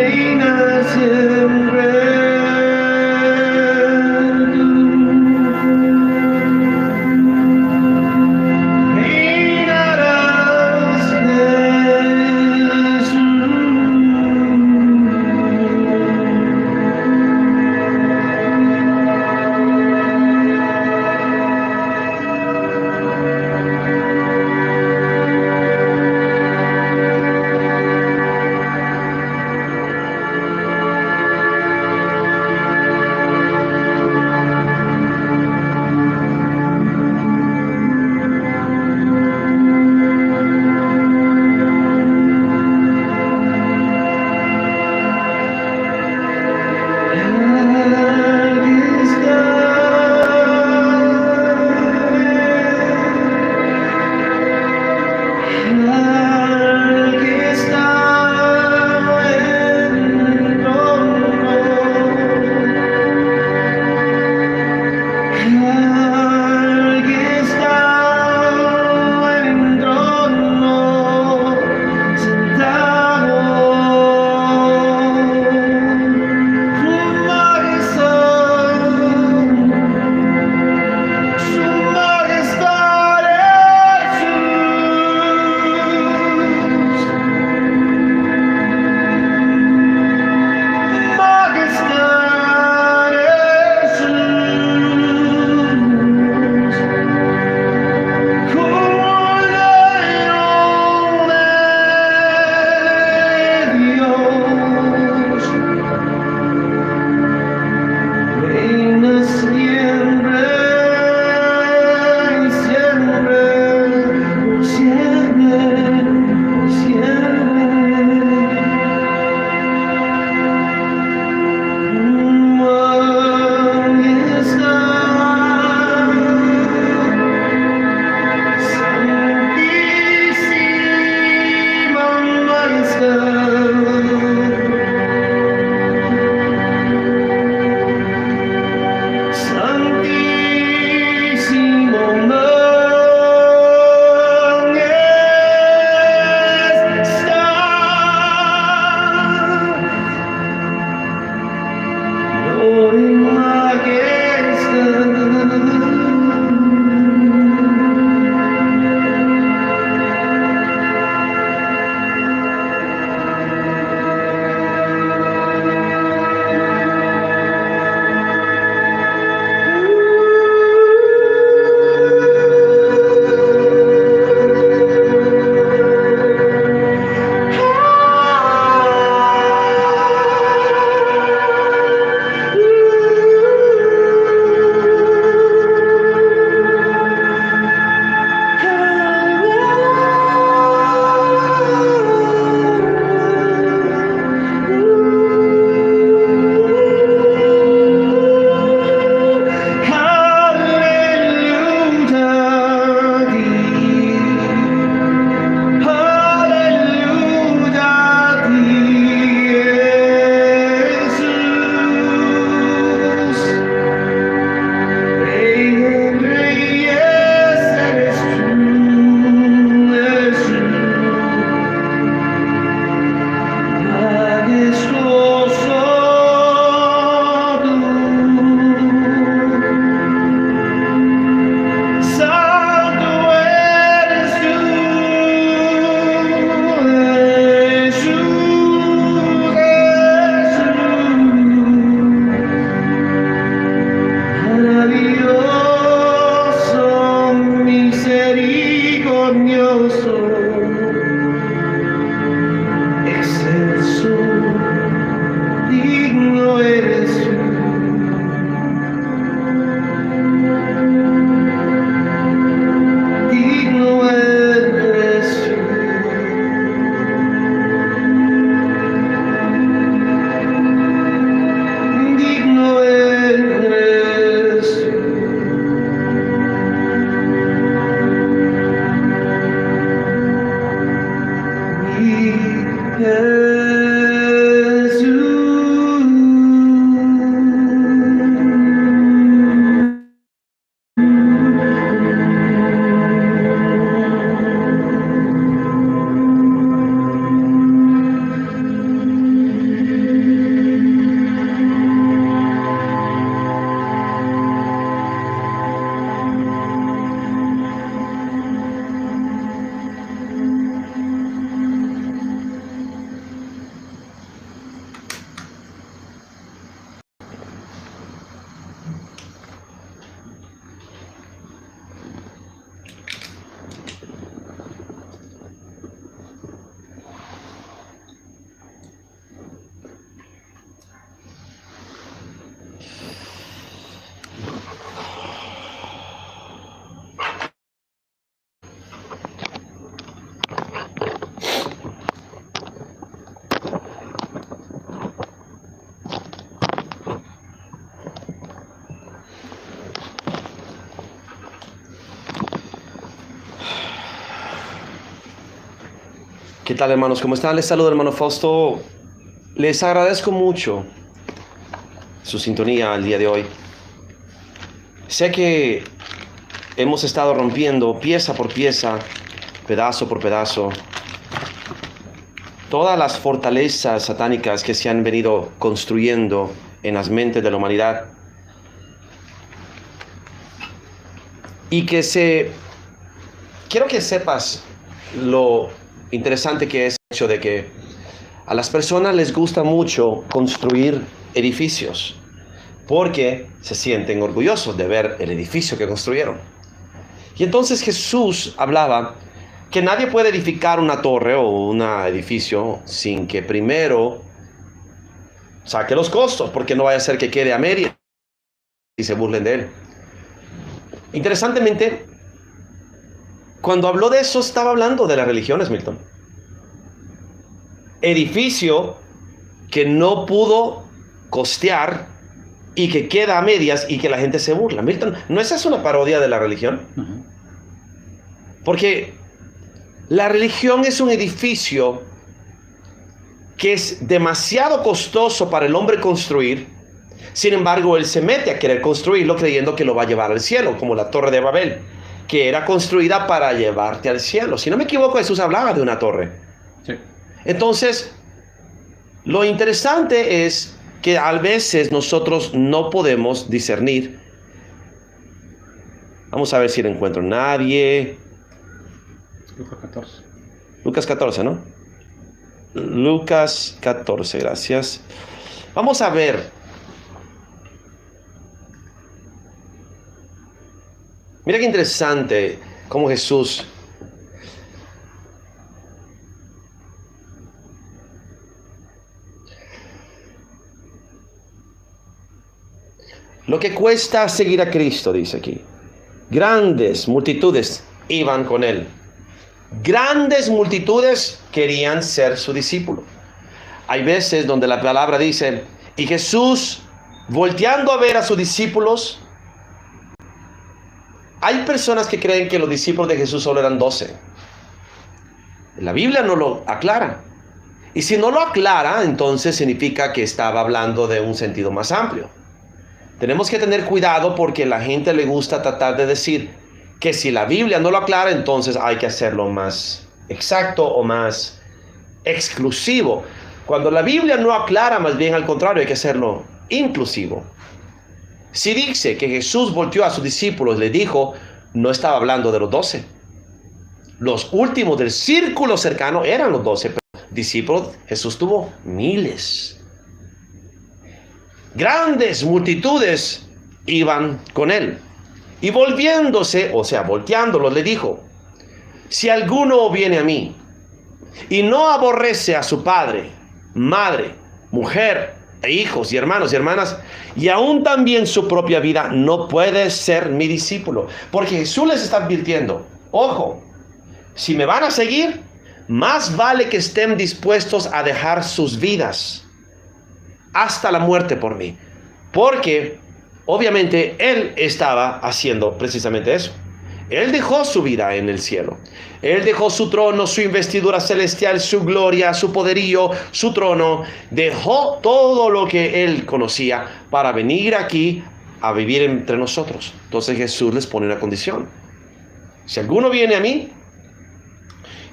reina siempre. Reinarás, Jesús. ¿Qué tal, hermanos? ¿Cómo están? Les saludo, hermano Fausto. Les agradezco mucho su sintonía al día de hoy. Sé que hemos estado rompiendo pieza por pieza, pedazo por pedazo, todas las fortalezas satánicas que se han venido construyendo en las mentes de la humanidad. Y quiero que sepas lo interesante que es el hecho de que a las personas les gusta mucho construir edificios porque se sienten orgullosos de ver el edificio que construyeron. Y entonces Jesús hablaba que nadie puede edificar una torre o un edificio sin que primero saque los costos, porque no vaya a ser que quede a medias y se burlen de él. Interesantemente, cuando habló de eso, estaba hablando de las religiones, Milton. Edificio que no pudo costear y que queda a medias y que la gente se burla. Milton, ¿no es eso una parodia de la religión? Porque la religión es un edificio que es demasiado costoso para el hombre construir. Sin embargo, él se mete a querer construirlo creyendo que lo va a llevar al cielo, como la Torre de Babel, que era construida para llevarte al cielo. Si no me equivoco, Jesús hablaba de una torre. Sí. Entonces, lo interesante es que a veces nosotros no podemos discernir. Vamos a ver si lo encuentro. Nadie. Lucas 14. Lucas 14, ¿no? Lucas 14, gracias. Vamos a ver. Mira qué interesante cómo Jesús lo que cuesta seguir a Cristo, dice aquí. Grandes multitudes iban con él. Grandes multitudes querían ser su discípulo. Hay veces donde la palabra dice, y Jesús, volteando a ver a sus discípulos. Hay personas que creen que los discípulos de Jesús solo eran 12. La Biblia no lo aclara. Y si no lo aclara, entonces significa que estaba hablando de un sentido más amplio. Tenemos que tener cuidado porque a la gente le gusta tratar de decir que si la Biblia no lo aclara, entonces hay que hacerlo más exacto o más exclusivo. Cuando la Biblia no aclara, más bien al contrario, hay que hacerlo inclusivo. Si dice que Jesús volteó a sus discípulos, le dijo, no estaba hablando de los 12. Los últimos del círculo cercano eran los 12, pero discípulos Jesús tuvo miles. Grandes multitudes iban con él. Y volviéndose, o sea, volteándolos, le dijo, si alguno viene a mí y no aborrece a su padre, madre, mujer, e hijos y hermanos y hermanas, y aún también su propia vida, no puede ser mi discípulo. Porque Jesús les está advirtiendo, ojo, si me van a seguir, más vale que estén dispuestos a dejar sus vidas hasta la muerte por mí. Porque obviamente él estaba haciendo precisamente eso. Él dejó su vida en el cielo. Él dejó su trono, su investidura celestial, su gloria, su poderío, su trono. Dejó todo lo que él conocía para venir aquí a vivir entre nosotros. Entonces Jesús les pone una condición. Si alguno viene a mí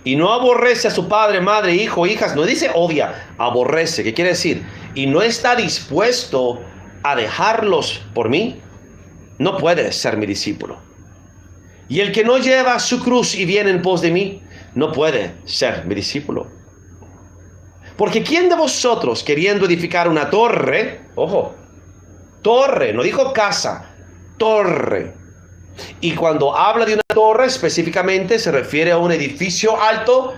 y no aborrece a su padre, madre, hijo, hijas, no dice odia, aborrece. ¿Qué quiere decir? Y no está dispuesto a dejarlos por mí, no puede ser mi discípulo. Y el que no lleva su cruz y viene en pos de mí, no puede ser mi discípulo. Porque ¿quién de vosotros, queriendo edificar una torre, ojo, torre, no dijo casa, torre. Y cuando habla de una torre, específicamente se refiere a un edificio alto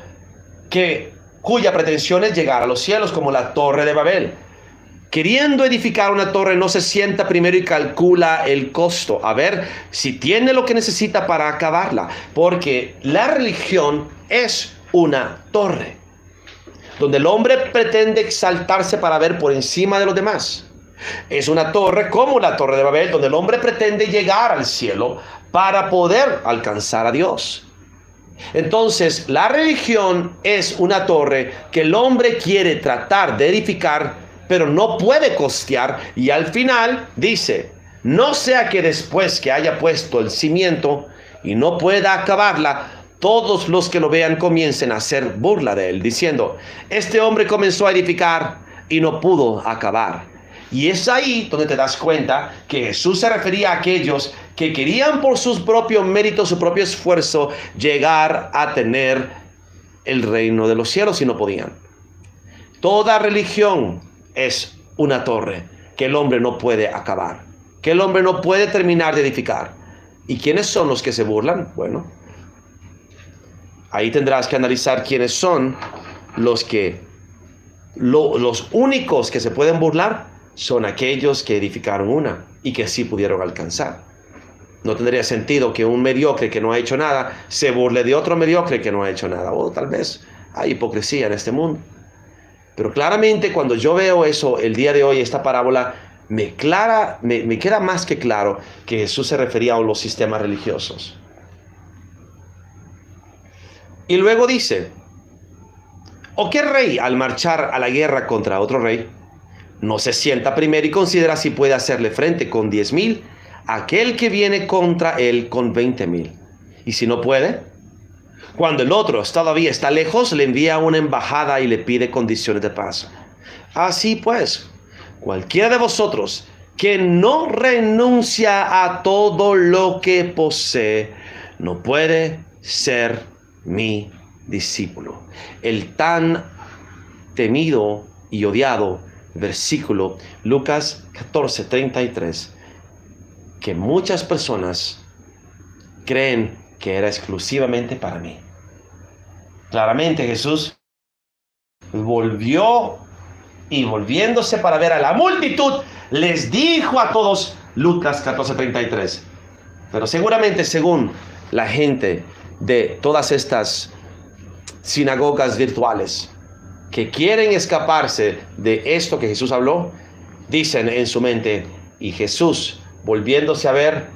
cuya pretensión es llegar a los cielos, como la Torre de Babel. Queriendo edificar una torre, no se sienta primero y calcula el costo, a ver si tiene lo que necesita para acabarla, porque la religión es una torre, donde el hombre pretende exaltarse para ver por encima de los demás. Es una torre como la Torre de Babel, donde el hombre pretende llegar al cielo para poder alcanzar a Dios. Entonces, la religión es una torre que el hombre quiere tratar de edificar, pero no puede costear. Y al final dice, no sea que después que haya puesto el cimiento y no pueda acabarla, todos los que lo vean comiencen a hacer burla de él, diciendo, este hombre comenzó a edificar y no pudo acabar. Y es ahí donde te das cuenta que Jesús se refería a aquellos que querían por sus propios méritos, su propio esfuerzo, llegar a tener el reino de los cielos y no podían. Toda religión es una torre que el hombre no puede acabar, que el hombre no puede terminar de edificar. ¿Y quiénes son los que se burlan? Bueno, ahí tendrás que analizar quiénes son los que, los únicos que se pueden burlar son aquellos que edificaron una y que sí pudieron alcanzar. No tendría sentido que un mediocre que no ha hecho nada se burle de otro mediocre que no ha hecho nada. O tal vez hay hipocresía en este mundo. Pero claramente cuando yo veo eso el día de hoy, esta parábola, me queda más que claro que Jesús se refería a los sistemas religiosos. Y luego dice, ¿o qué rey al marchar a la guerra contra otro rey no se sienta primero y considera si puede hacerle frente con 10,000 a aquel que viene contra él con 20,000? Y si no puede, cuando el otro todavía está lejos, le envía una embajada y le pide condiciones de paz. Así pues, cualquiera de vosotros que no renuncia a todo lo que posee, no puede ser mi discípulo. El tan temido y odiado versículo, Lucas 14:33, que muchas personas creen que era exclusivamente para mí. Claramente Jesús volvió y volviéndose para ver a la multitud, les dijo a todos, Lucas 14:33. Pero seguramente según la gente de todas estas sinagogas virtuales que quieren escaparse de esto que Jesús habló, dicen en su mente, y Jesús volviéndose a ver,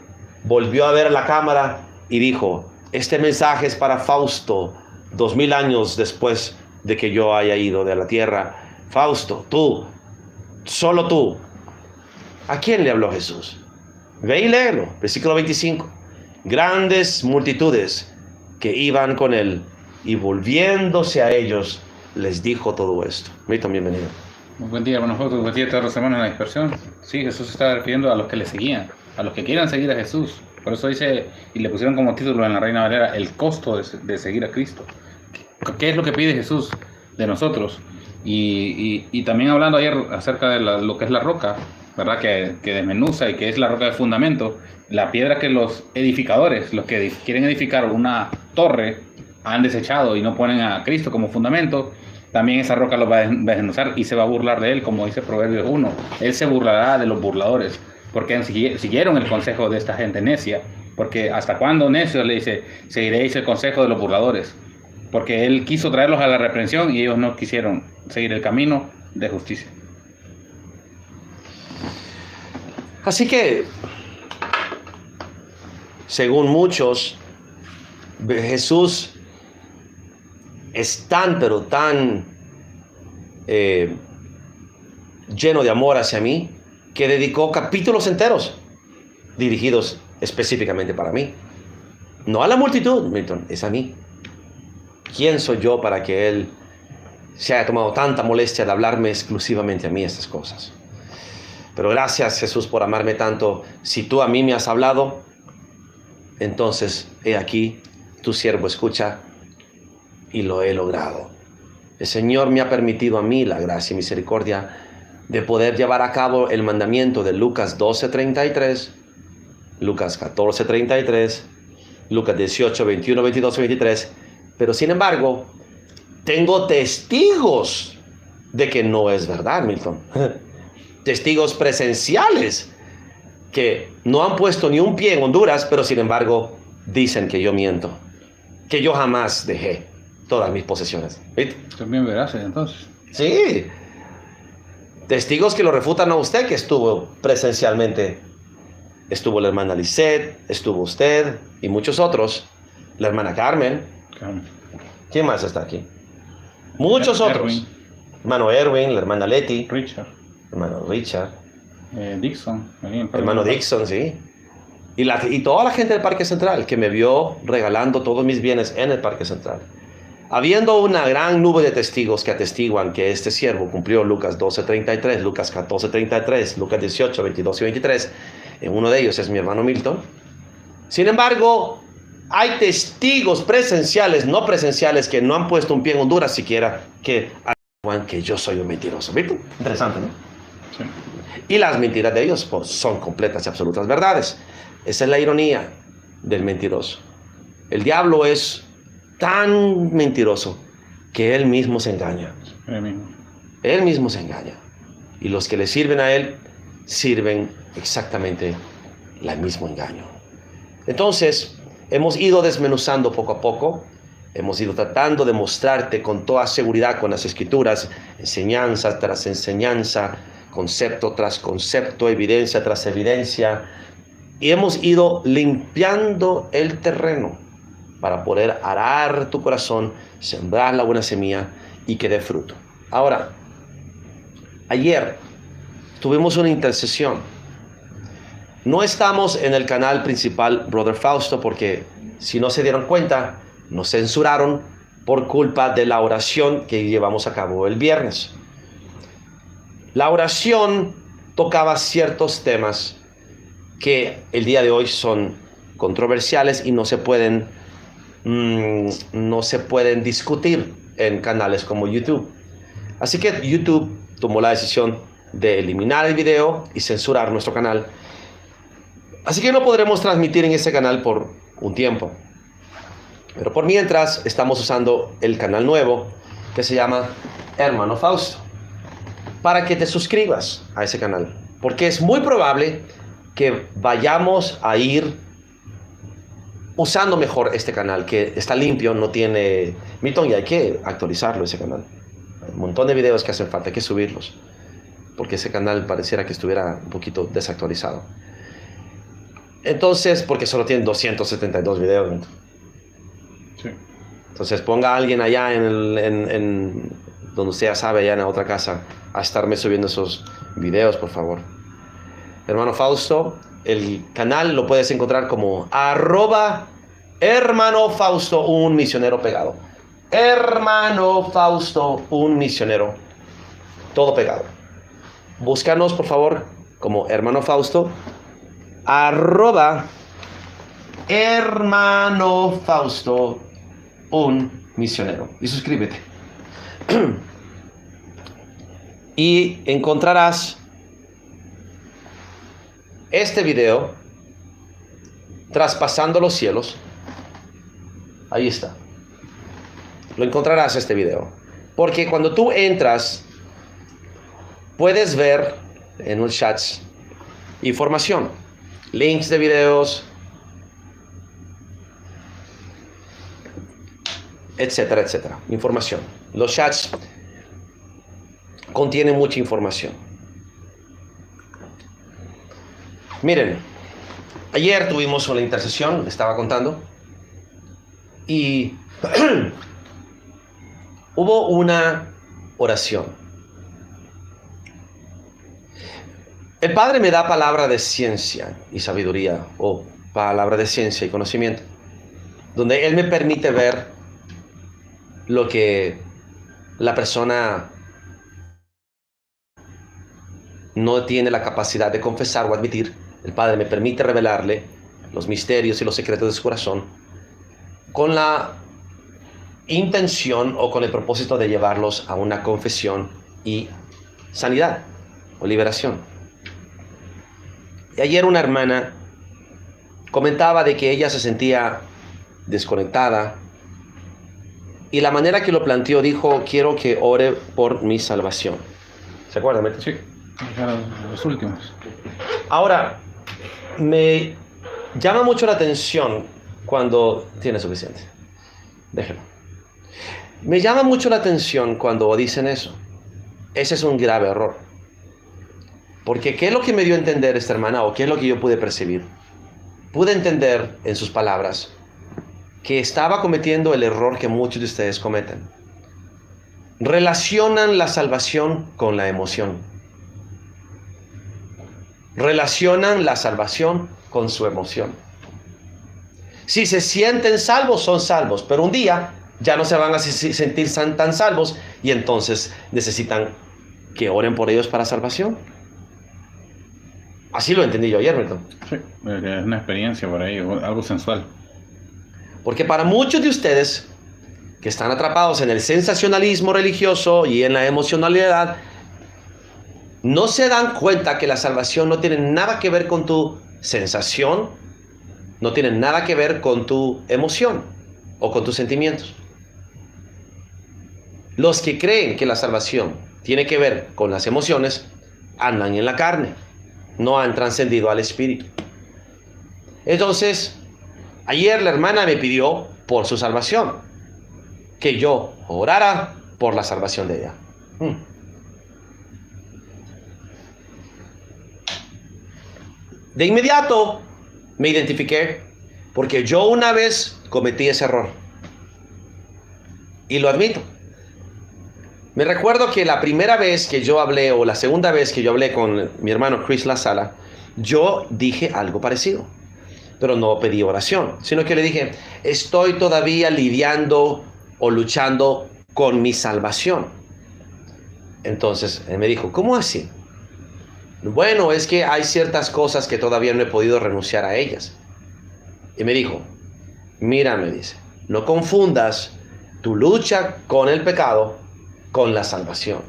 volvió a ver la cámara y dijo, este mensaje es para Fausto, 2000 años después de que yo haya ido de la tierra. Fausto, tú, solo tú. ¿A quién le habló Jesús? Ve y léelo, versículo 25. Grandes multitudes que iban con él, y volviéndose a ellos, les dijo todo esto. Milton, bienvenido. Muy buen día, hermanos. Buen día a todos los hermanos en la dispersión. Sí, Jesús se está refiriendo a los que le seguían, a los que quieran seguir a Jesús. Por eso dice, y le pusieron como título en la Reina Valera, el costo de seguir a Cristo. ¿Qué es lo que pide Jesús de nosotros? Y también hablando ayer acerca de lo que es la roca, ¿verdad? Que desmenuza y que es la roca de fundamento, la piedra que los edificadores, los que quieren edificar una torre, han desechado y no ponen a Cristo como fundamento, también esa roca lo va a desmenuzar y se va a burlar de él, como dice Proverbios 1. Él se burlará de los burladores, porque siguieron el consejo de esta gente necia. Porque hasta cuándo, necio, le dice, seguiréis el consejo de los burladores. Porque él quiso traerlos a la reprensión y ellos no quisieron seguir el camino de justicia. Así que, según muchos, Jesús es tan, pero tan lleno de amor hacia mí, que dedicó capítulos enteros dirigidos específicamente para mí. No a la multitud, Milton, es a mí. ¿Quién soy yo para que Él se haya tomado tanta molestia de hablarme exclusivamente a mí estas cosas? Pero gracias, Jesús, por amarme tanto. Si tú a mí me has hablado, entonces he aquí, tu siervo escucha y lo he logrado. El Señor me ha permitido a mí la gracia y misericordia de poder llevar a cabo el mandamiento de Lucas 12:33, Lucas 14:33, Lucas 18, 21, 22, 23. Pero sin embargo, tengo testigos de que no es verdad, Milton. Testigos presenciales que no han puesto ni un pie en Honduras, pero sin embargo dicen que yo miento, que yo jamás dejé todas mis posesiones. También verás entonces. Sí. Testigos que lo refutan a usted, que estuvo presencialmente. Estuvo la hermana Lisette, estuvo usted y muchos otros. La hermana Carmen. Claro. ¿Quién más está aquí? Muchos otros. Erwin. Hermano Erwin, la hermana Leti, Richard. hermano Richard, Dixon. hermano Dixon, sí. Y toda la gente del Parque Central que me vio regalando todos mis bienes en el Parque Central. Habiendo una gran nube de testigos que atestiguan que este siervo cumplió Lucas 12:33, Lucas 14:33, Lucas 18, 22 y 23, en uno de ellos es mi hermano Milton. Sin embargo, hay testigos presenciales, no presenciales, que no han puesto un pie en Honduras siquiera, que atestiguan que yo soy un mentiroso. ¿Viste? Interesante, ¿no? Sí. Y las mentiras de ellos pues, son completas y absolutas verdades. Esa es la ironía del mentiroso. El diablo es tan mentiroso que él mismo se engaña. Él mismo se engaña. Y los que le sirven a él sirven exactamente el mismo engaño. Entonces, hemos ido desmenuzando poco a poco. Hemos ido tratando de mostrarte con toda seguridad con las escrituras, enseñanza tras enseñanza, concepto tras concepto, evidencia tras evidencia. Y hemos ido limpiando el terreno para poder arar tu corazón, sembrar la buena semilla y que dé fruto. Ahora, ayer tuvimos una intercesión. No estamos en el canal principal Brother Fausto porque, si no se dieron cuenta, nos censuraron por culpa de la oración que llevamos a cabo el viernes. La oración tocaba ciertos temas que el día de hoy son controversiales y no se pueden discutir en canales como YouTube. Así que YouTube tomó la decisión de eliminar el video y censurar nuestro canal. Así que no podremos transmitir en ese canal por un tiempo. Pero por mientras estamos usando el canal nuevo que se llama Hermano Fausto, para que te suscribas a ese canal, porque es muy probable que vayamos a ir usando mejor este canal, que está limpio, no tiene Milton, y hay que actualizarlo ese canal. Hay un montón de videos que hacen falta, hay que subirlos, porque ese canal pareciera que estuviera un poquito desactualizado. Entonces, porque solo tiene 272 videos. Sí. Entonces ponga a alguien allá en donde usted ya sabe, allá en la otra casa, a estarme subiendo esos videos, por favor. Hermano Fausto, el canal lo puedes encontrar como @Hermano Fausto, un misionero pegado. Hermano Fausto, un misionero, todo pegado. Búscanos, por favor, como Hermano Fausto, @Hermano Fausto, un misionero. Y suscríbete. Y encontrarás este video, Traspasando los cielos. Ahí está. Lo encontrarás este video. Porque cuando tú entras, puedes ver en los chats información, links de videos, etcétera, etcétera. Información. Los chats contienen mucha información. Miren, ayer tuvimos una intercesión, les estaba contando, y hubo una oración. El Padre me da palabra de ciencia y sabiduría, o palabra de ciencia y conocimiento, donde Él me permite ver lo que la persona no tiene la capacidad de confesar o admitir. El Padre me permite revelarle los misterios y los secretos de su corazón con la intención o con el propósito de llevarlos a una confesión y sanidad o liberación. Y ayer una hermana comentaba de que ella se sentía desconectada, y la manera que lo planteó, dijo: quiero que ore por mi salvación. ¿Se acuerdan, Mete? Sí, los últimos. Ahora, me llama mucho la atención cuando... Tiene suficiente. Déjelo. Me llama mucho la atención cuando dicen eso. Ese es un grave error. Porque ¿qué es lo que me dio a entender esta hermana? ¿O qué es lo que yo pude percibir? Pude entender en sus palabras que estaba cometiendo el error que muchos de ustedes cometen. Relacionan la salvación con la emoción. Relacionan la salvación con su emoción. Si se sienten salvos, son salvos, pero un día ya no se van a sentir tan salvos y entonces necesitan que oren por ellos para salvación. Así lo entendí yo ayer, Milton. Sí, es una experiencia para ellos, algo sensual. Porque para muchos de ustedes que están atrapados en el sensacionalismo religioso y en la emocionalidad, no se dan cuenta que la salvación no tiene nada que ver con tu sensación, no tiene nada que ver con tu emoción o con tus sentimientos. Los que creen que la salvación tiene que ver con las emociones andan en la carne, no han trascendido al espíritu. Entonces, ayer la hermana me pidió por su salvación, que yo orara por la salvación de ella. De inmediato me identifiqué, porque yo una vez cometí ese error. Y lo admito. Me recuerdo que la primera vez que yo hablé, o la segunda vez que yo hablé con mi hermano Chris Lasala, yo dije algo parecido. Pero no pedí oración, sino que le dije, estoy todavía lidiando o luchando con mi salvación. Entonces él me dijo, ¿cómo así? Bueno, es que hay ciertas cosas que todavía no he podido renunciar a ellas. Y me dijo, mira, me dice, no confundas tu lucha con el pecado con la salvación.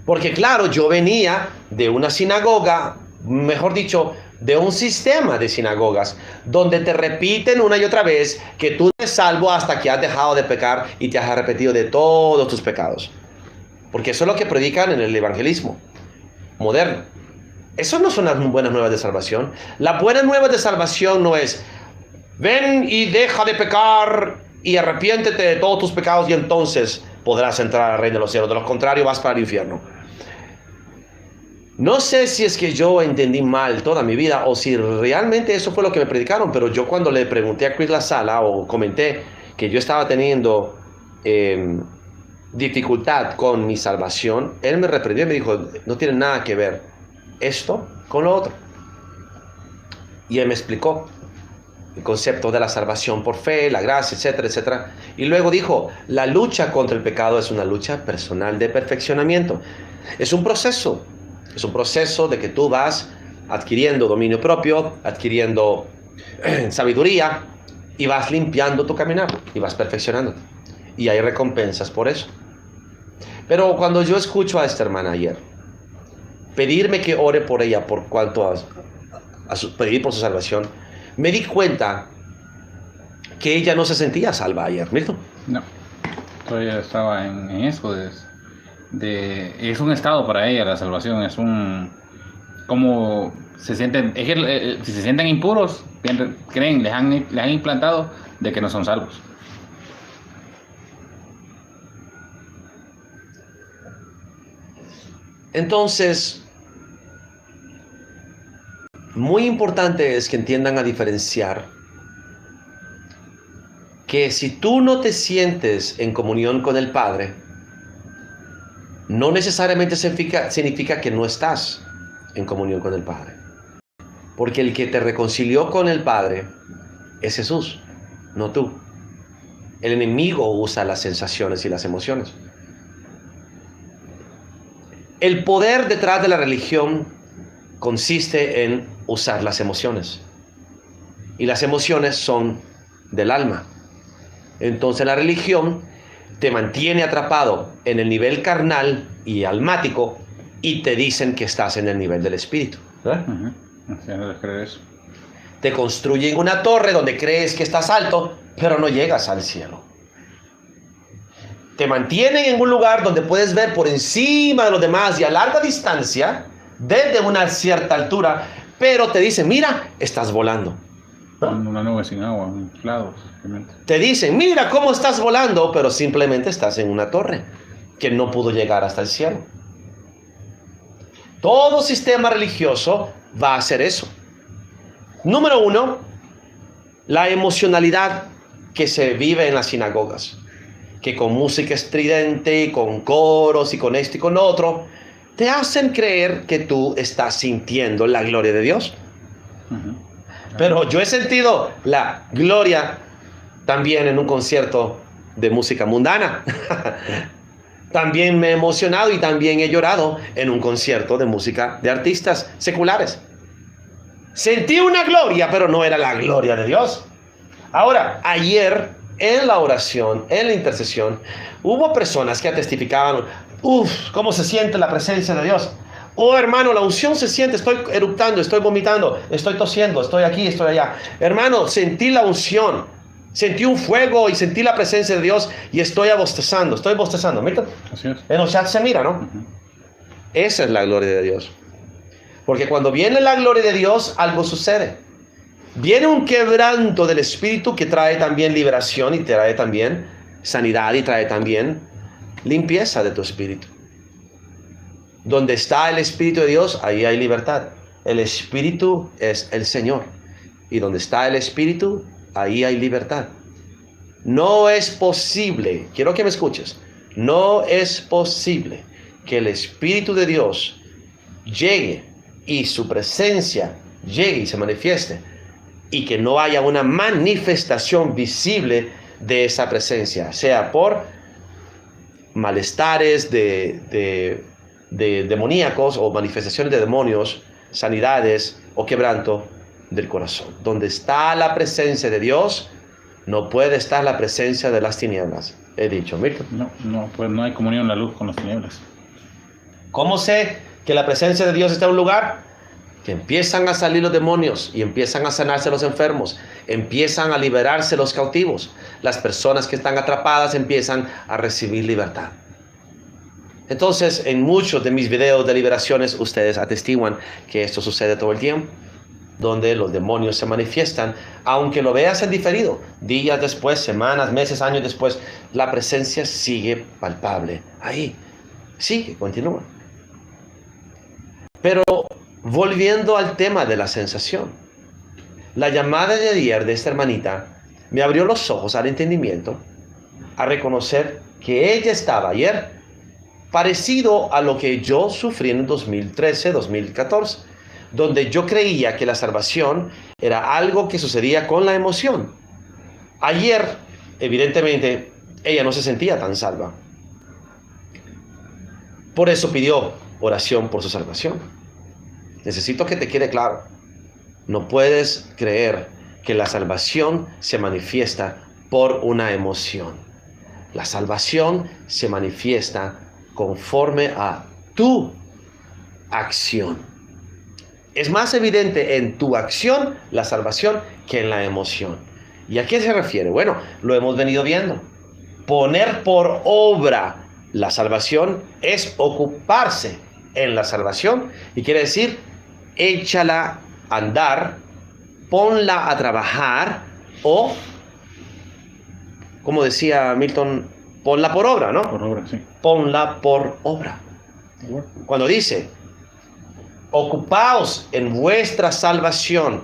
Porque claro, yo venía de una sinagoga, mejor dicho, de un sistema de sinagogas, donde te repiten una y otra vez que tú eres salvo hasta que has dejado de pecar y te has arrepentido de todos tus pecados. Porque eso es lo que predican en el evangelismo moderno. Eso no son las buenas nuevas de salvación. La buena nueva de salvación no es, ven y deja de pecar y arrepiéntete de todos tus pecados y entonces podrás entrar al reino de los cielos. De lo contrario, vas para el infierno. No sé si es que yo entendí mal toda mi vida o si realmente eso fue lo que me predicaron, pero yo cuando le pregunté a Chris Lasala o comenté que yo estaba teniendo dificultad con mi salvación, él me reprendió y me dijo, no tiene nada que ver esto con lo otro. Y él me explicó el concepto de la salvación por fe, la gracia, etcétera, etcétera. Y luego dijo, la lucha contra el pecado es una lucha personal de perfeccionamiento. Es un proceso de que tú vas adquiriendo dominio propio, adquiriendo sabiduría y vas limpiando tu caminar y vas perfeccionándote. Y hay recompensas por eso. Pero cuando yo escucho a esta hermana ayer pedirme que ore por ella por cuanto a pedir por su salvación, me di cuenta que ella no se sentía salva ayer, Milton. No, todavía estaba en eso es un estado para ella la salvación, es un como se sienten, es que si se sienten impuros, creen, les han implantado de que no son salvos. Entonces, muy importante es que entiendan a diferenciar que si tú no te sientes en comunión con el Padre, no necesariamente significa que no estás en comunión con el Padre. Porque el que te reconcilió con el Padre es Jesús, no tú. El enemigo usa las sensaciones y las emociones. El poder detrás de la religión consiste en usar las emociones. Y las emociones son del alma. Entonces la religión te mantiene atrapado en el nivel carnal y almático y te dicen que estás en el nivel del espíritu. No creer eso. Te construyen una torre donde crees que estás alto, pero no llegas al cielo. Te mantienen en un lugar donde puedes ver por encima de los demás y a larga distancia, desde una cierta altura, pero te dicen, mira, estás volando. Una nube sin agua, inflados. Te dicen, mira cómo estás volando, pero simplemente estás en una torre que no pudo llegar hasta el cielo. Todo sistema religioso va a hacer eso. Número uno, la emocionalidad que se vive en las sinagogas, que con música estridente, con coros y con esto y con lo otro, te hacen creer que tú estás sintiendo la gloria de Dios. Pero yo he sentido la gloria también en un concierto de música mundana. También me he emocionado y también he llorado en un concierto de música de artistas seculares. Sentí una gloria, pero no era la gloria de Dios. Ahora, ayer en la oración, en la intercesión, hubo personas que testificaban, cómo se siente la presencia de Dios. Oh, hermano, la unción se siente, estoy eructando, estoy vomitando, estoy tosiendo, estoy aquí, estoy allá. Hermano, sentí la unción, sentí un fuego y sentí la presencia de Dios y estoy bostezando. Mira, en los chats se mira, ¿no? Esa es la gloria de Dios. Porque cuando viene la gloria de Dios, algo sucede. Viene un quebranto del Espíritu que trae también liberación y trae también sanidad y trae también limpieza de tu espíritu. Donde está el Espíritu de Dios, ahí hay libertad. El Espíritu es el Señor. Y donde está el Espíritu, ahí hay libertad. No es posible, quiero que me escuches, no es posible que el Espíritu de Dios llegue y su presencia llegue y se manifieste y que no haya una manifestación visible de esa presencia, sea por malestares de demoníacos o manifestaciones de demonios, sanidades o quebranto del corazón. Donde está la presencia de Dios, no puede estar la presencia de las tinieblas. He dicho, Milton. Pues no hay comunión la luz con las tinieblas. ¿Cómo sé que la presencia de Dios está en un lugar? Que empiezan a salir los demonios y empiezan a sanarse los enfermos, empiezan a liberarse los cautivos. Las personas que están atrapadas empiezan a recibir libertad. Entonces, en muchos de mis videos de liberaciones, ustedes atestiguan que esto sucede todo el tiempo, donde los demonios se manifiestan, aunque lo veas en diferido, días después, semanas, meses, años después, la presencia sigue palpable. Ahí, sigue, continúa. Pero volviendo al tema de la sensación, la llamada de ayer de esta hermanita me abrió los ojos al entendimiento, a reconocer que ella estaba ayer parecido a lo que yo sufrí en 2013, 2014, donde yo creía que la salvación era algo que sucedía con la emoción. Ayer, evidentemente, ella no se sentía tan salva. Por eso pidió oración por su salvación. Necesito que te quede claro. No puedes creer que la salvación se manifiesta por una emoción. La salvación se manifiesta conforme a tu acción. Es más evidente en tu acción la salvación que en la emoción. ¿Y a qué se refiere? Bueno, lo hemos venido viendo. Poner por obra la salvación es ocuparse en la salvación y quiere decir échala a andar, ponla a trabajar o, como decía Milton, ponla por obra, ¿no? Por obra, sí. Ponla por obra. Cuando dice, ocupaos en vuestra salvación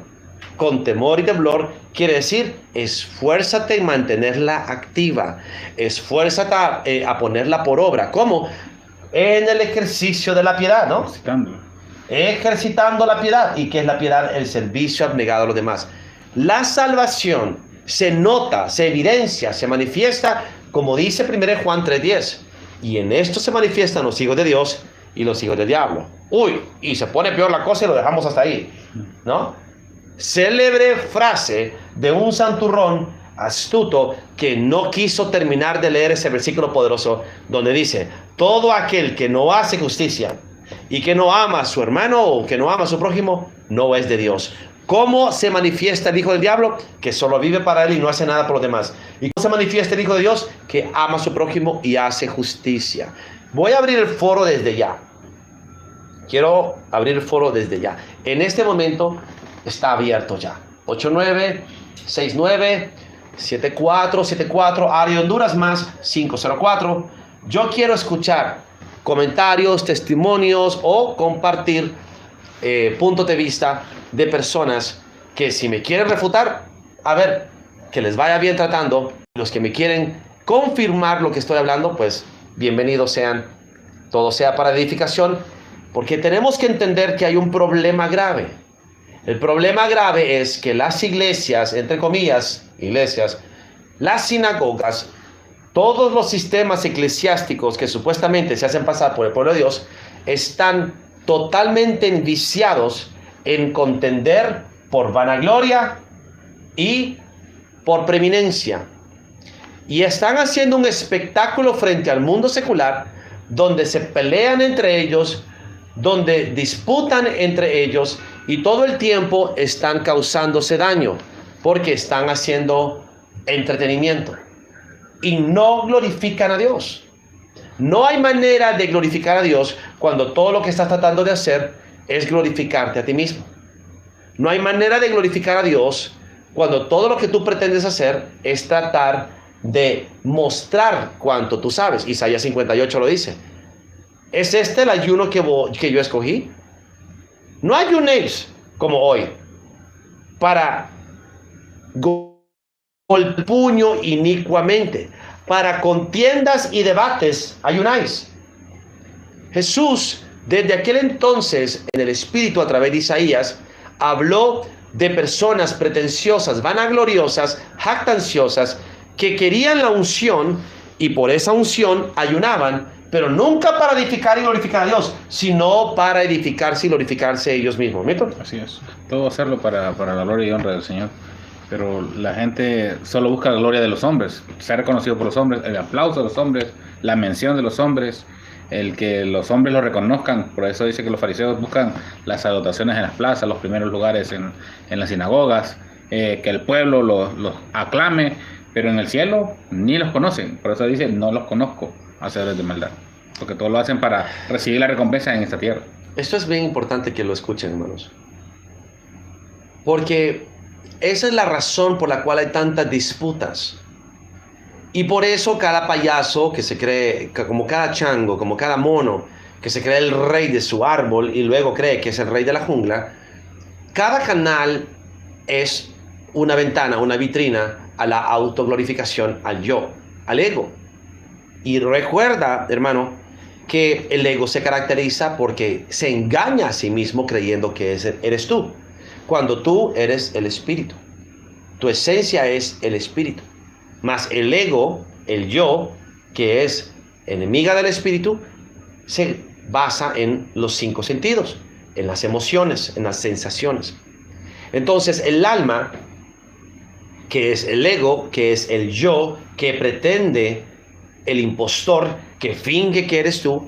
con temor y temblor, quiere decir, esfuérzate en mantenerla activa, esfuérzate a ponerla por obra. ¿Cómo? En el ejercicio de la piedad, ¿no? Ejercitando la piedad. ¿Y qué es la piedad? El servicio abnegado a los demás. La salvación se nota, se evidencia, se manifiesta, como dice 1 Juan 3:10. Y en esto se manifiestan los hijos de Dios y los hijos del diablo. Y se pone peor la cosa y lo dejamos hasta ahí, ¿no? Célebre frase de un santurrón astuto que no quiso terminar de leer ese versículo poderoso donde dice, todo aquel que no hace justicia y que no ama a su hermano o que no ama a su prójimo, no es de Dios. ¿Cómo se manifiesta el hijo del diablo? Que solo vive para él y no hace nada por los demás. ¿Y cómo se manifiesta el hijo de Dios? Que ama a su prójimo y hace justicia. Voy a abrir el foro desde ya. Quiero abrir el foro desde ya. En este momento está abierto ya. 8969-7474, área Honduras más 504. Yo quiero escuchar comentarios, testimonios o compartir puntos de vista de personas que si me quieren refutar, a ver, que les vaya bien tratando. Los que me quieren confirmar lo que estoy hablando, pues bienvenidos sean. Todo sea para edificación, porque tenemos que entender que hay un problema grave. El problema grave es que las iglesias, entre comillas, iglesias, las sinagogas, todos los sistemas eclesiásticos que supuestamente se hacen pasar por el pueblo de Dios, están totalmente enviciados en contender por vanagloria y por preeminencia. Y están haciendo un espectáculo frente al mundo secular, donde se pelean entre ellos, donde disputan entre ellos, y todo el tiempo están causándose daño, porque están haciendo entretenimiento. Y no glorifican a Dios. No hay manera de glorificar a Dios cuando todo lo que estás tratando de hacer es glorificarte a ti mismo. No hay manera de glorificar a Dios cuando todo lo que tú pretendes hacer es tratar de mostrar cuánto tú sabes. Isaías 58 lo dice. ¿Es este el ayuno que yo escogí? No ayunéis como hoy para el puño inicuamente, para contiendas y debates ayunáis. Jesús, desde aquel entonces, en el Espíritu a través de Isaías, habló de personas pretenciosas, vanagloriosas, jactanciosas, que querían la unción y por esa unción ayunaban, pero nunca para edificar y glorificar a Dios, sino para edificarse y glorificarse ellos mismos. ¿Mito? Así es. Todo hacerlo para la gloria y honra del Señor. Pero la gente solo busca la gloria de los hombres, ser reconocido por los hombres, el aplauso de los hombres, la mención de los hombres, el que los hombres lo reconozcan. Por eso dice que los fariseos buscan las salutaciones en las plazas, los primeros lugares en las sinagogas, que el pueblo los aclame, pero en el cielo ni los conocen. Por eso dice, no los conozco, hacedores de maldad, porque todos lo hacen para recibir la recompensa en esta tierra. Esto es bien importante que lo escuchen, hermanos, porque esa es la razón por la cual hay tantas disputas. Y por eso cada payaso que se cree, como cada chango, como cada mono, que se cree el rey de su árbol y luego cree que es el rey de la jungla, cada canal es una ventana, una vitrina a la autoglorificación, al yo, al ego. Y recuerda, hermano, que el ego se caracteriza porque se engaña a sí mismo creyendo que eres tú, cuando tú eres el espíritu. Tu esencia es el espíritu. Más el ego, el yo, que es enemiga del espíritu, se basa en los 5 sentidos, en las emociones, en las sensaciones. Entonces el alma, que es el ego, que es el yo, que pretende, el impostor, que finge que eres tú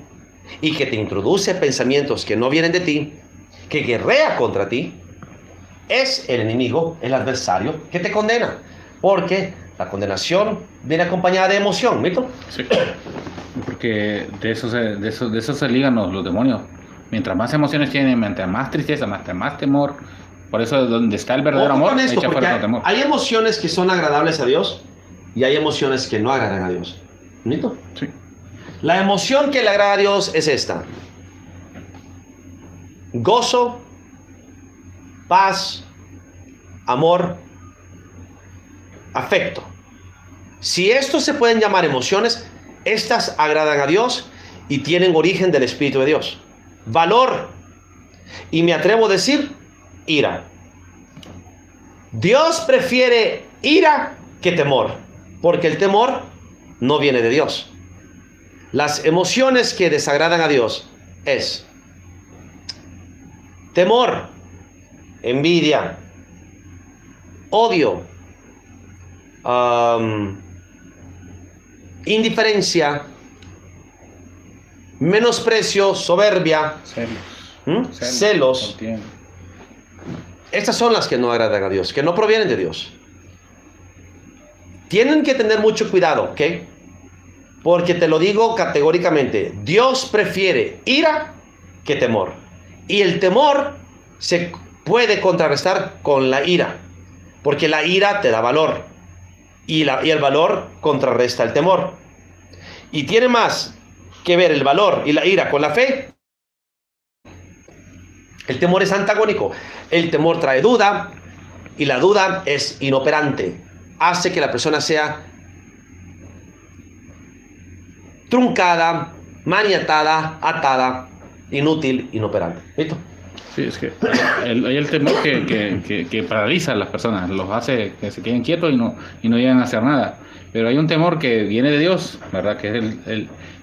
y que te introduce pensamientos que no vienen de ti, que guerrea contra ti, es el enemigo, el adversario que te condena, porque la condenación viene acompañada de emoción, ¿mito? Sí. Porque de eso se ligan los demonios. Mientras más emociones tienen, mientras más tristeza, más temor. Por eso donde está el verdadero amor, echa fuera el temor. Hay emociones que son agradables a Dios y hay emociones que no agradan a Dios. ¿Mito? Sí. La emoción que le agrada a Dios es esta: gozo, paz, amor, afecto. Si estos se pueden llamar emociones, estas agradan a Dios y tienen origen del Espíritu de Dios. Valor, y me atrevo a decir, ira. Dios prefiere ira que temor, porque el temor no viene de Dios. Las emociones que desagradan a Dios es temor, envidia, odio, indiferencia, menosprecio, soberbia, celos. Estas son las que no agradan a Dios, que no provienen de Dios. Tienen que tener mucho cuidado, ¿ok? Porque te lo digo categóricamente, Dios prefiere ira que temor. Y el temor se puede contrarrestar con la ira, porque la ira te da valor y el valor contrarresta el temor. Y tiene más que ver el valor y la ira con la fe. El temor es antagónico. El temor trae duda y la duda es inoperante. hace que la persona sea truncada, maniatada, atada, inútil, inoperante. ¿Listo? Sí, es que hay el temor que paraliza a las personas, los hace que se queden quietos y no llegan a hacer nada. Pero hay un temor que viene de Dios, ¿verdad? Que es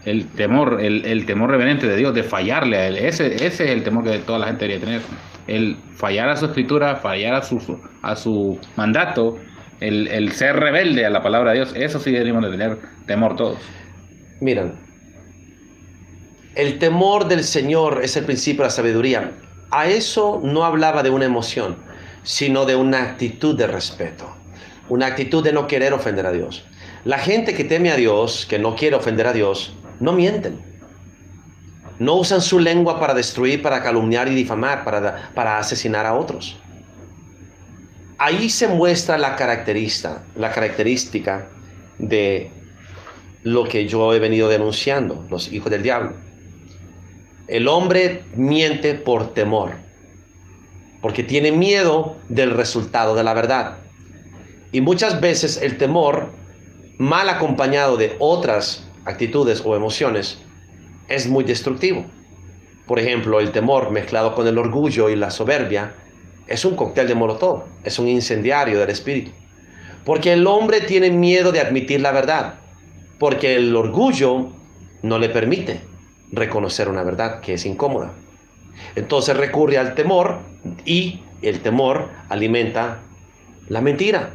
el temor reverente de Dios, de fallarle a Él. Ese es el temor que toda la gente debería tener. El fallar a su escritura, fallar a su mandato, el ser rebelde a la palabra de Dios. Eso sí deberíamos de tener temor todos. Miren, el temor del Señor es el principio de la sabiduría. A eso no hablaba de una emoción, sino de una actitud de respeto, una actitud de no querer ofender a Dios. La gente que teme a Dios, que no quiere ofender a Dios, no mienten. No usan su lengua para destruir, para calumniar y difamar, para asesinar a otros. Ahí se muestra la característica de lo que yo he venido denunciando, los hijos del diablo. El hombre miente por temor, porque tiene miedo del resultado de la verdad. Y muchas veces el temor, mal acompañado de otras actitudes o emociones, es muy destructivo. Por ejemplo, el temor mezclado con el orgullo y la soberbia es un cóctel de Molotov, es un incendiario del espíritu. Porque el hombre tiene miedo de admitir la verdad, porque el orgullo no le permite reconocer una verdad que es incómoda. Entonces recurre al temor y el temor alimenta la mentira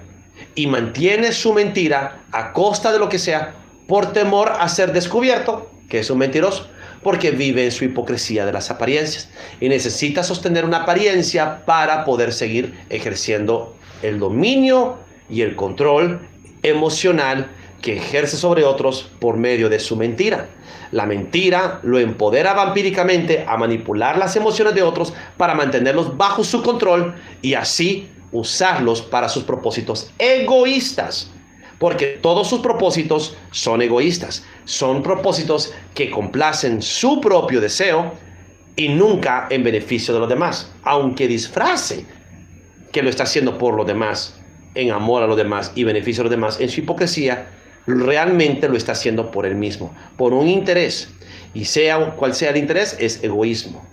y mantiene su mentira a costa de lo que sea por temor a ser descubierto que es un mentiroso, porque vive en su hipocresía de las apariencias y necesita sostener una apariencia para poder seguir ejerciendo el dominio y el control emocional que ejerce sobre otros por medio de su mentira. La mentira lo empodera vampíricamente a manipular las emociones de otros para mantenerlos bajo su control y así usarlos para sus propósitos egoístas. Porque todos sus propósitos son egoístas. Son propósitos que complacen su propio deseo y nunca en beneficio de los demás. Aunque disfrace que lo está haciendo por los demás, en amor a los demás y beneficio a los demás, en su hipocresía, realmente lo está haciendo por él mismo, por un interés. Y sea cual sea el interés, es egoísmo.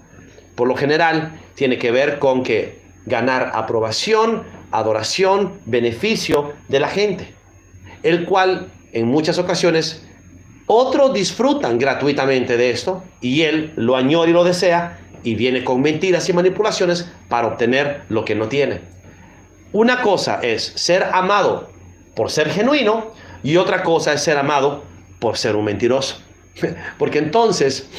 Por lo general, tiene que ver con que ganar aprobación, adoración, beneficio de la gente, el cual en muchas ocasiones otros disfrutan gratuitamente de esto y él lo añora y lo desea y viene con mentiras y manipulaciones para obtener lo que no tiene. Una cosa es ser amado por ser genuino y otra cosa es ser amado por ser un mentiroso. Porque entonces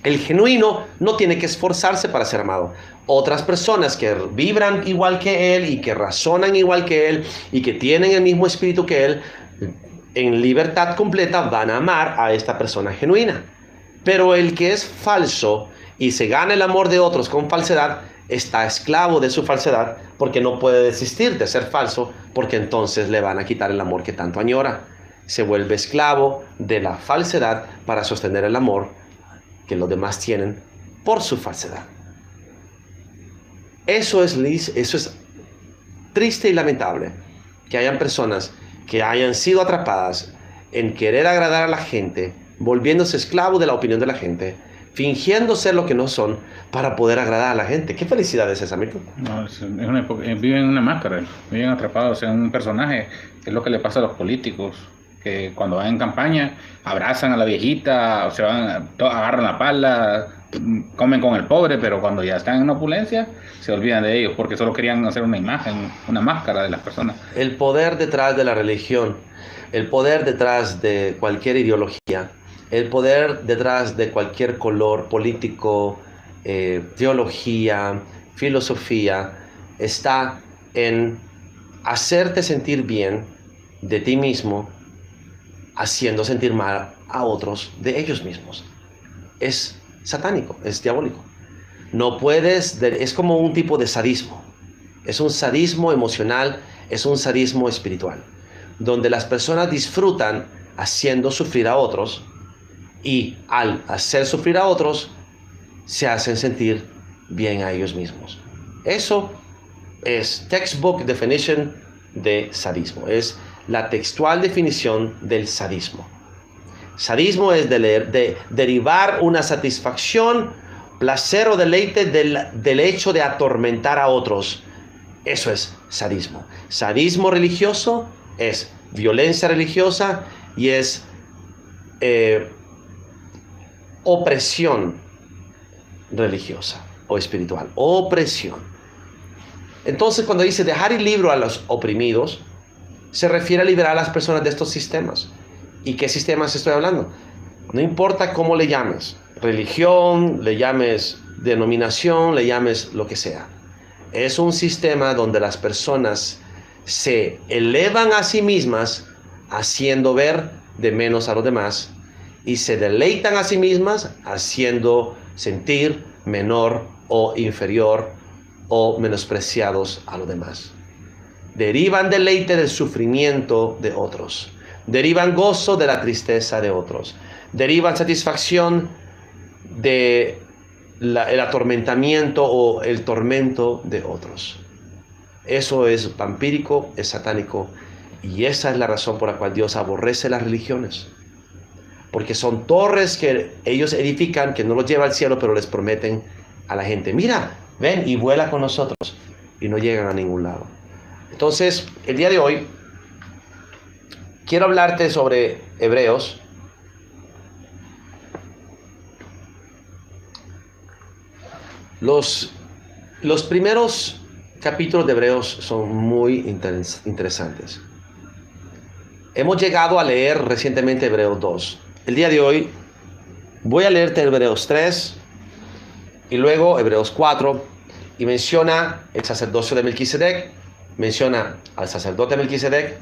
el genuino no tiene que esforzarse para ser amado. Otras personas que vibran igual que él y que razonan igual que él y que tienen el mismo espíritu que él, en libertad completa van a amar a esta persona genuina. Pero el que es falso y se gana el amor de otros con falsedad, está esclavo de su falsedad porque no puede desistir de ser falso, porque entonces le van a quitar el amor que tanto añora. Se vuelve esclavo de la falsedad para sostener el amor que los demás tienen por su falsedad. Eso es triste y lamentable, que hayan personas que hayan sido atrapadas en querer agradar a la gente, volviéndose esclavos de la opinión de la gente, fingiendo ser lo que no son para poder agradar a la gente. ¿Qué felicidad es esa, Milton? No, viven en una máscara, viven atrapados en un personaje. Es lo que le pasa a los políticos, que cuando van en campaña abrazan a la viejita, se van, agarran la pala, comen con el pobre, pero cuando ya están en opulencia se olvidan de ellos porque solo querían hacer una imagen, una máscara de las personas. El poder detrás de la religión, el poder detrás de cualquier ideología, el poder detrás de cualquier color político, teología, filosofía, está en hacerte sentir bien de ti mismo, haciendo sentir mal a otros de ellos mismos. Es satánico, es diabólico. No puedes, es como un tipo de sadismo. Es un sadismo emocional, es un sadismo espiritual, donde las personas disfrutan haciendo sufrir a otros y al hacer sufrir a otros se hacen sentir bien a ellos mismos. Eso es textbook definition de sadismo. Es la textual definición del sadismo. Sadismo es de derivar una satisfacción, placer o deleite del hecho de atormentar a otros. Eso es sadismo. Sadismo religioso es violencia religiosa y es opresión religiosa o espiritual. Opresión. Entonces, cuando dice dejar ir libre a los oprimidos, se refiere a liberar a las personas de estos sistemas. ¿Y qué sistemas estoy hablando? No importa cómo le llames, religión, le llames denominación, le llames lo que sea. Es un sistema donde las personas se elevan a sí mismas, haciendo ver de menos a los demás, y se deleitan a sí mismas, haciendo sentir menor o inferior o menospreciados a los demás. Derivan deleite del sufrimiento de otros. Derivan gozo de la tristeza de otros. Derivan satisfacción de el atormentamiento o el tormento de otros. Eso es vampírico, es satánico, y esa es la razón por la cual Dios aborrece las religiones. Porque son torres que ellos edifican, que no los lleva al cielo, pero les prometen a la gente: mira, ven y vuela con nosotros, y no llegan a ningún lado. Entonces, el día de hoy quiero hablarte sobre Hebreos. Los primeros capítulos de Hebreos son muy interesantes. Hemos llegado a leer recientemente Hebreos 2. El día de hoy voy a leerte Hebreos 3 y luego Hebreos 4, y menciona el sacerdocio de Melquisedec, menciona al sacerdote Melquisedec,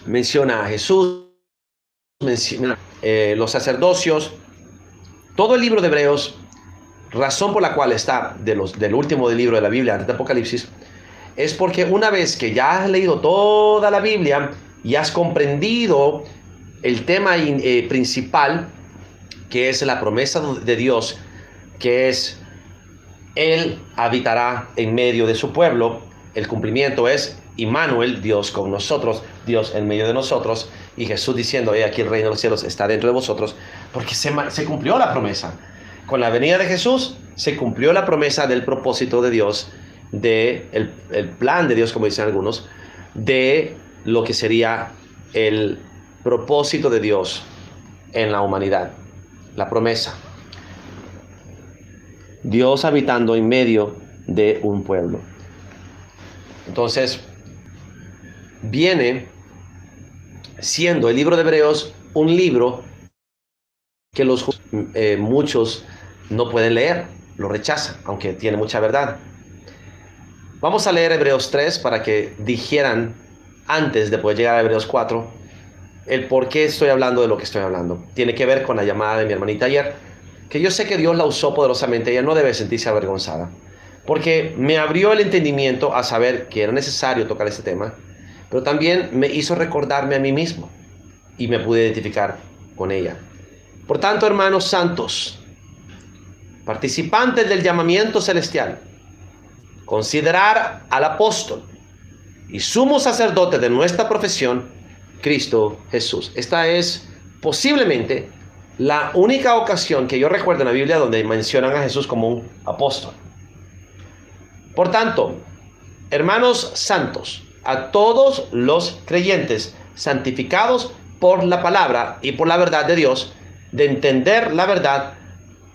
menciona a Jesús, menciona los sacerdocios. Todo el libro de Hebreos, razón por la cual está del último del libro de la Biblia, antes de Apocalipsis, es porque una vez que ya has leído toda la Biblia y has comprendido el tema principal, que es la promesa de Dios, que es Él habitará en medio de su pueblo. El cumplimiento es Immanuel, Dios con nosotros, Dios en medio de nosotros, y Jesús diciendo: he aquí el reino de los cielos está dentro de vosotros, porque se cumplió la promesa. Con la venida de Jesús se cumplió la promesa del propósito de Dios, el plan de Dios, como dicen algunos, de lo que sería el propósito de Dios en la humanidad. La promesa. Dios habitando en medio de un pueblo. Entonces, viene siendo el libro de Hebreos un libro que muchos no pueden leer, lo rechazan, aunque tiene mucha verdad. Vamos a leer Hebreos 3 para que dijeran, antes de poder llegar a Hebreos 4, el por qué estoy hablando de lo que estoy hablando. Tiene que ver con la llamada de mi hermanita ayer, que yo sé que Dios la usó poderosamente. Ella no debe sentirse avergonzada, porque me abrió el entendimiento a saber que era necesario tocar este tema, pero también me hizo recordarme a mí mismo y me pude identificar con ella. Por tanto, hermanos santos, participantes del llamamiento celestial, considerar al apóstol y sumo sacerdote de nuestra profesión, Cristo Jesús. Esta es posiblemente la única ocasión que yo recuerdo en la Biblia donde mencionan a Jesús como un apóstol. Por tanto, hermanos santos, a todos los creyentes santificados por la palabra y por la verdad de Dios, de entender la verdad,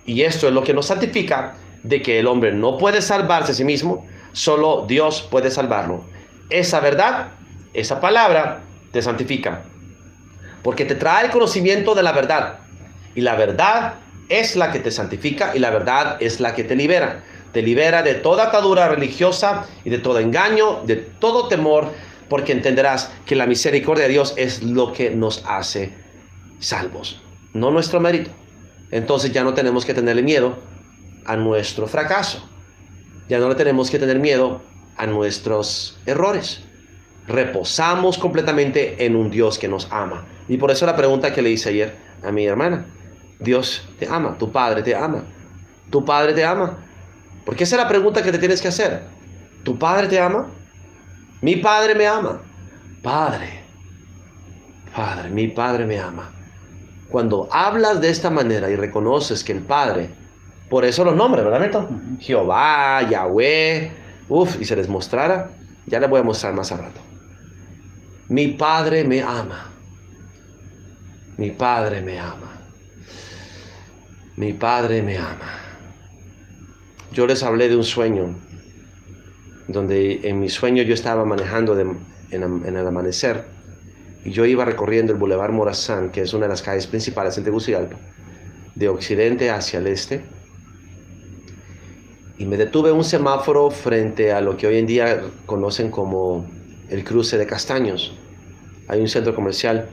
y esto es lo que nos santifica, de que el hombre no puede salvarse a sí mismo, solo Dios puede salvarlo. Esa verdad, esa palabra te santifica, porque te trae el conocimiento de la verdad, y la verdad es la que te santifica, y la verdad es la que te libera. Te libera de toda atadura religiosa y de todo engaño, de todo temor, porque entenderás que la misericordia de Dios es lo que nos hace salvos, no nuestro mérito. Entonces ya no tenemos que tenerle miedo a nuestro fracaso, ya no le tenemos que tener miedo a nuestros errores. Reposamos completamente en un Dios que nos ama. Y por eso la pregunta que le hice ayer a mi hermana: Dios te ama, tu Padre te ama, tu Padre te ama. Porque esa es la pregunta que te tienes que hacer. ¿Tu padre te ama? Mi padre me ama. Padre, mi padre me ama. Cuando hablas de esta manera y reconoces que el Padre, por eso los nombres, ¿verdad, Neto? Jehová, Yahweh, y se les mostrara, ya les voy a mostrar más a rato. Mi Padre me ama. Mi Padre me ama. Mi Padre me ama. Yo les hablé de un sueño, donde en mi sueño yo estaba manejando en el amanecer, y yo iba recorriendo el Boulevard Morazán, que es una de las calles principales en Tegucigalpa, de occidente hacia el este, y me detuve en un semáforo frente a lo que hoy en día conocen como el cruce de Castaños. Hay un centro comercial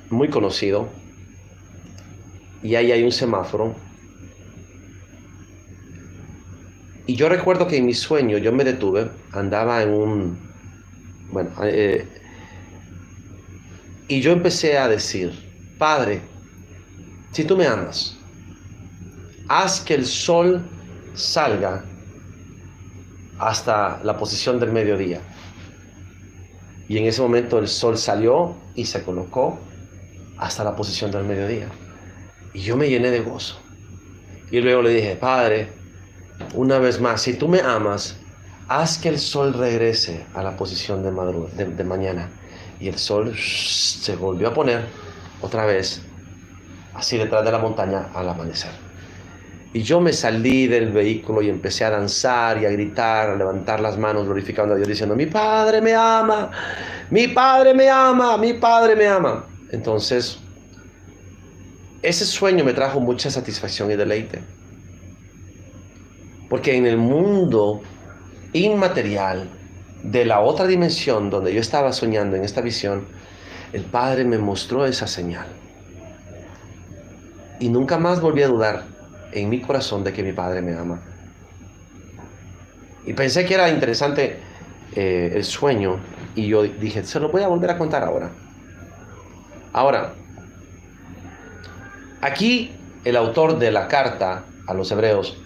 muy conocido, y ahí hay un semáforo. Y yo recuerdo que en mi sueño yo me detuve, andaba en un... y yo empecé a decir: Padre, si tú me amas, haz que el sol salga hasta la posición del mediodía. Y en ese momento el sol salió y se colocó hasta la posición del mediodía. Y yo me llené de gozo. Y luego le dije: Padre, una vez más, si tú me amas, haz que el sol regrese a la posición de mañana. Y el sol se volvió a poner otra vez, así detrás de la montaña, al amanecer. Y yo me salí del vehículo y empecé a danzar y a gritar, a levantar las manos, glorificando a Dios, diciendo: mi Padre me ama, mi Padre me ama, mi Padre me ama. Entonces, ese sueño me trajo mucha satisfacción y deleite. Porque en el mundo inmaterial de la otra dimensión donde yo estaba soñando en esta visión, el Padre me mostró esa señal. Y nunca más volví a dudar en mi corazón de que mi Padre me ama. Y pensé que era interesante el sueño, y yo dije: se lo voy a volver a contar ahora. Ahora, aquí el autor de la carta a los hebreos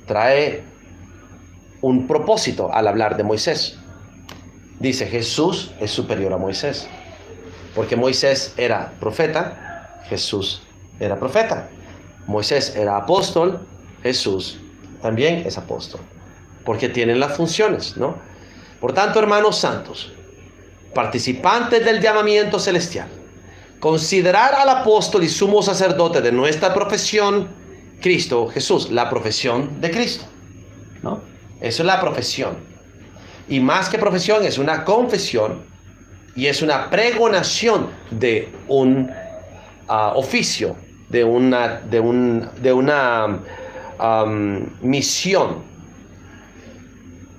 trae un propósito al hablar de Moisés. Dice: Jesús es superior a Moisés, porque Moisés era profeta, Jesús era profeta. Moisés era apóstol, Jesús también es apóstol, porque tienen las funciones, ¿no? Por tanto, hermanos santos, participantes del llamamiento celestial, considerar al apóstol y sumo sacerdote de nuestra profesión, Cristo Jesús, la profesión de Cristo, ¿no? Eso es la profesión. Y más que profesión, es una confesión y es una pregonación de un oficio, de una misión.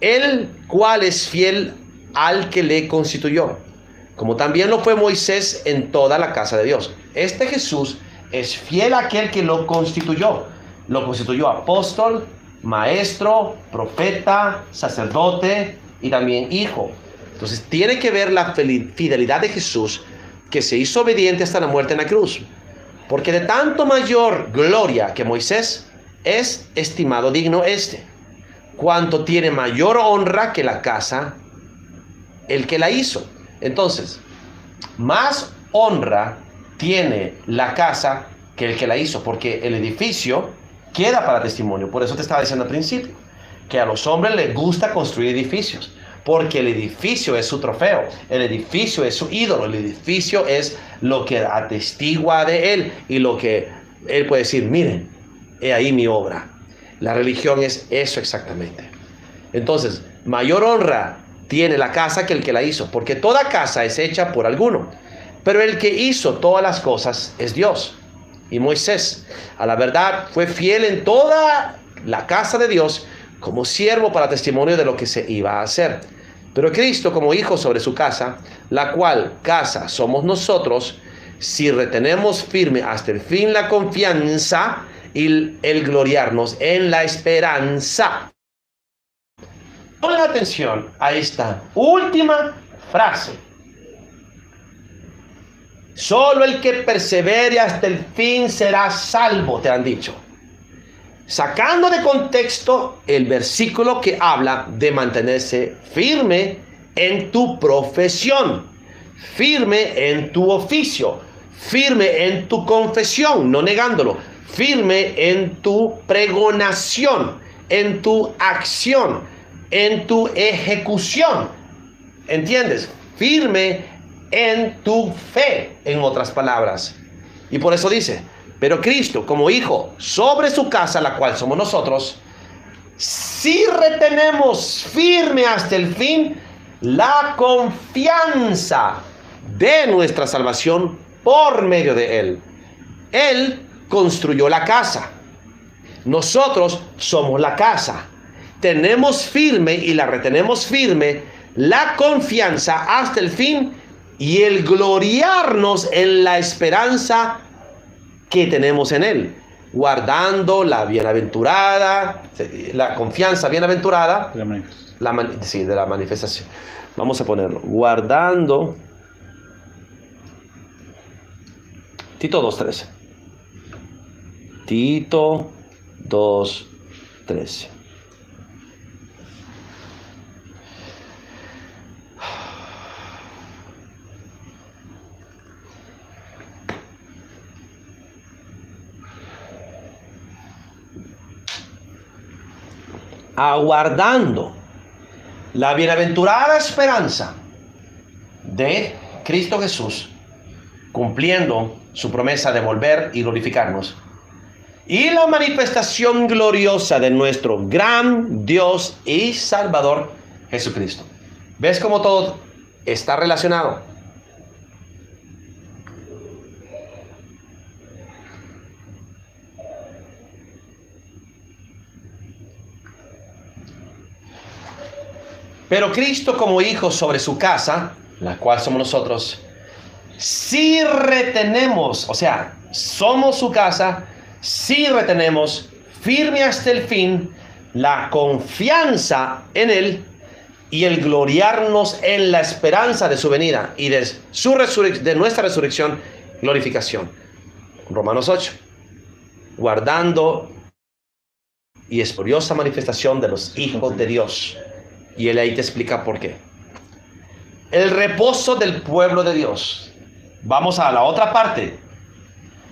El cual es fiel al que le constituyó, como también lo fue Moisés en toda la casa de Dios. Este Jesús es fiel a aquel que lo constituyó. Lo constituyó apóstol, maestro, profeta, sacerdote y también hijo. Entonces tiene que ver la fidelidad de Jesús, que se hizo obediente hasta la muerte en la cruz. Porque de tanto mayor gloria que Moisés, es estimado digno cuanto tiene mayor honra que la casa el que la hizo. Entonces, más honra tiene la casa que el que la hizo, porque el edificio queda para testimonio. Por eso te estaba diciendo al principio, que a los hombres les gusta construir edificios, porque el edificio es su trofeo, el edificio es su ídolo, el edificio es lo que atestigua de él y lo que él puede decir: miren, he ahí mi obra. La religión es eso exactamente. Entonces, mayor honra tiene la casa que el que la hizo, porque toda casa es hecha por alguno, pero el que hizo todas las cosas es Dios. Y Moisés, a la verdad, fue fiel en toda la casa de Dios, como siervo para testimonio de lo que se iba a hacer. Pero Cristo como hijo sobre su casa, la cual casa somos nosotros, si retenemos firme hasta el fin la confianza y el gloriarnos en la esperanza. Pongan atención a esta última frase. Solo el que persevere hasta el fin será salvo, te han dicho. sacando de contexto el versículo que habla de mantenerse firme en tu profesión, firme en tu oficio, firme en tu confesión, no negándolo, firme en tu pregonación, en tu acción, en tu ejecución. ¿Entiendes? Firme en tu fe, en otras palabras. Y por eso dice, pero Cristo como hijo sobre su casa, la cual somos nosotros, si retenemos firme hasta el fin la confianza de nuestra salvación por medio de Él. Él construyó la casa. Nosotros somos la casa. Tenemos firme y la retenemos firme la confianza hasta el fin y el gloriarnos en la esperanza que tenemos en Él, guardando la bienaventurada, la confianza bienaventurada, de la manifestación. Vamos a ponerlo, guardando Tito 2:13. Tito 2:13. Aguardando la bienaventurada esperanza de Cristo Jesús, cumpliendo su promesa de volver y glorificarnos, y la manifestación gloriosa de nuestro gran Dios y Salvador Jesucristo. ¿Ves cómo todo está relacionado? Pero Cristo como hijo sobre su casa, la cual somos nosotros, si retenemos, o sea, somos su casa, si retenemos firme hasta el fin la confianza en Él y el gloriarnos en la esperanza de su venida y de nuestra resurrección, glorificación. Romanos 8, guardando y gloriosa manifestación de los hijos de Dios. Y él ahí te explica por qué. El reposo del pueblo de Dios. Vamos a la otra parte.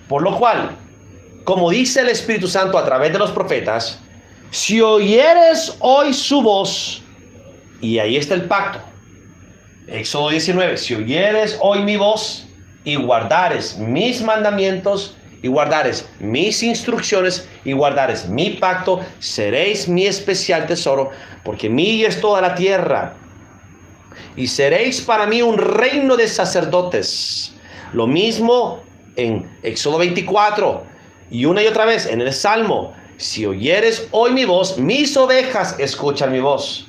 Por lo cual, como dice el Espíritu Santo a través de los profetas, si oyeres hoy su voz, y ahí está el pacto. Éxodo 19, si oyeres hoy mi voz y guardares mis mandamientos y guardares mis instrucciones y guardares mi pacto, seréis mi especial tesoro, porque mía es toda la tierra, y seréis para mí un reino de sacerdotes. Lo mismo en Éxodo 24 y una y otra vez en el Salmo, si oyeres hoy mi voz, mis ovejas escuchan mi voz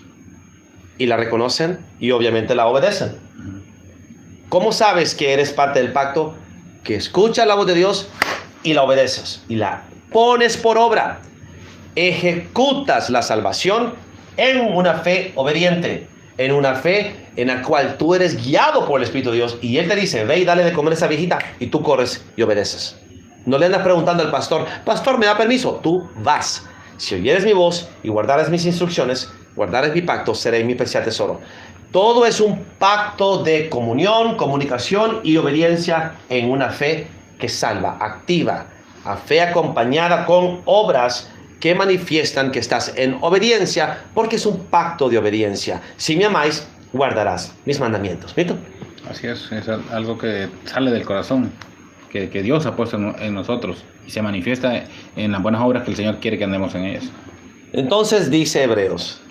y la reconocen y obviamente la obedecen. ¿Cómo sabes que eres parte del pacto? Que escuchas la voz de Dios y la obedeces y la pones por obra, ejecutas la salvación en una fe obediente, en una fe en la cual tú eres guiado por el Espíritu de Dios y Él te dice, ve y dale de comer a esa viejita, y tú corres y obedeces. No le andas preguntando al pastor, pastor, ¿me da permiso? Tú vas. Si oyeres mi voz y guardares mis instrucciones, guardares mi pacto, seréis mi especial tesoro. Todo es un pacto de comunión, comunicación y obediencia en una fe que salva, activa, a fe acompañada con obras que manifiestan que estás en obediencia, porque es un pacto de obediencia. Si me amáis, guardarás mis mandamientos. ¿Viste? Así es algo que sale del corazón, que Dios ha puesto en nosotros y se manifiesta en las buenas obras que el Señor quiere que andemos en ellas. Entonces dice Hebreos,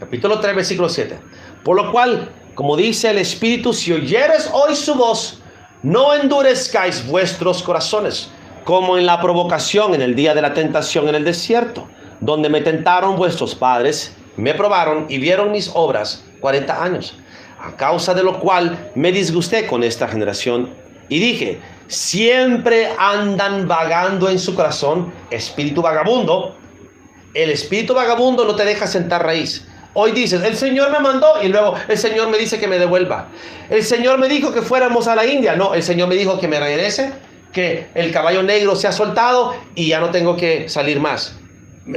capítulo 3, versículo 7. Por lo cual, como dice el Espíritu, si oyeres hoy su voz, no endurezcáis vuestros corazones, como en la provocación en el día de la tentación en el desierto, donde me tentaron vuestros padres, me probaron y vieron mis obras 40 años, a causa de lo cual me disgusté con esta generación y dije, siempre andan vagando en su corazón espíritu vagabundo. El espíritu vagabundo no te deja sentar raíz. Hoy dices, el Señor me mandó y luego el Señor me dice que me devuelva. El Señor me dijo que fuéramos a la India. No, el Señor me dijo que me regrese, que el caballo negro se ha soltado y ya no tengo que salir más.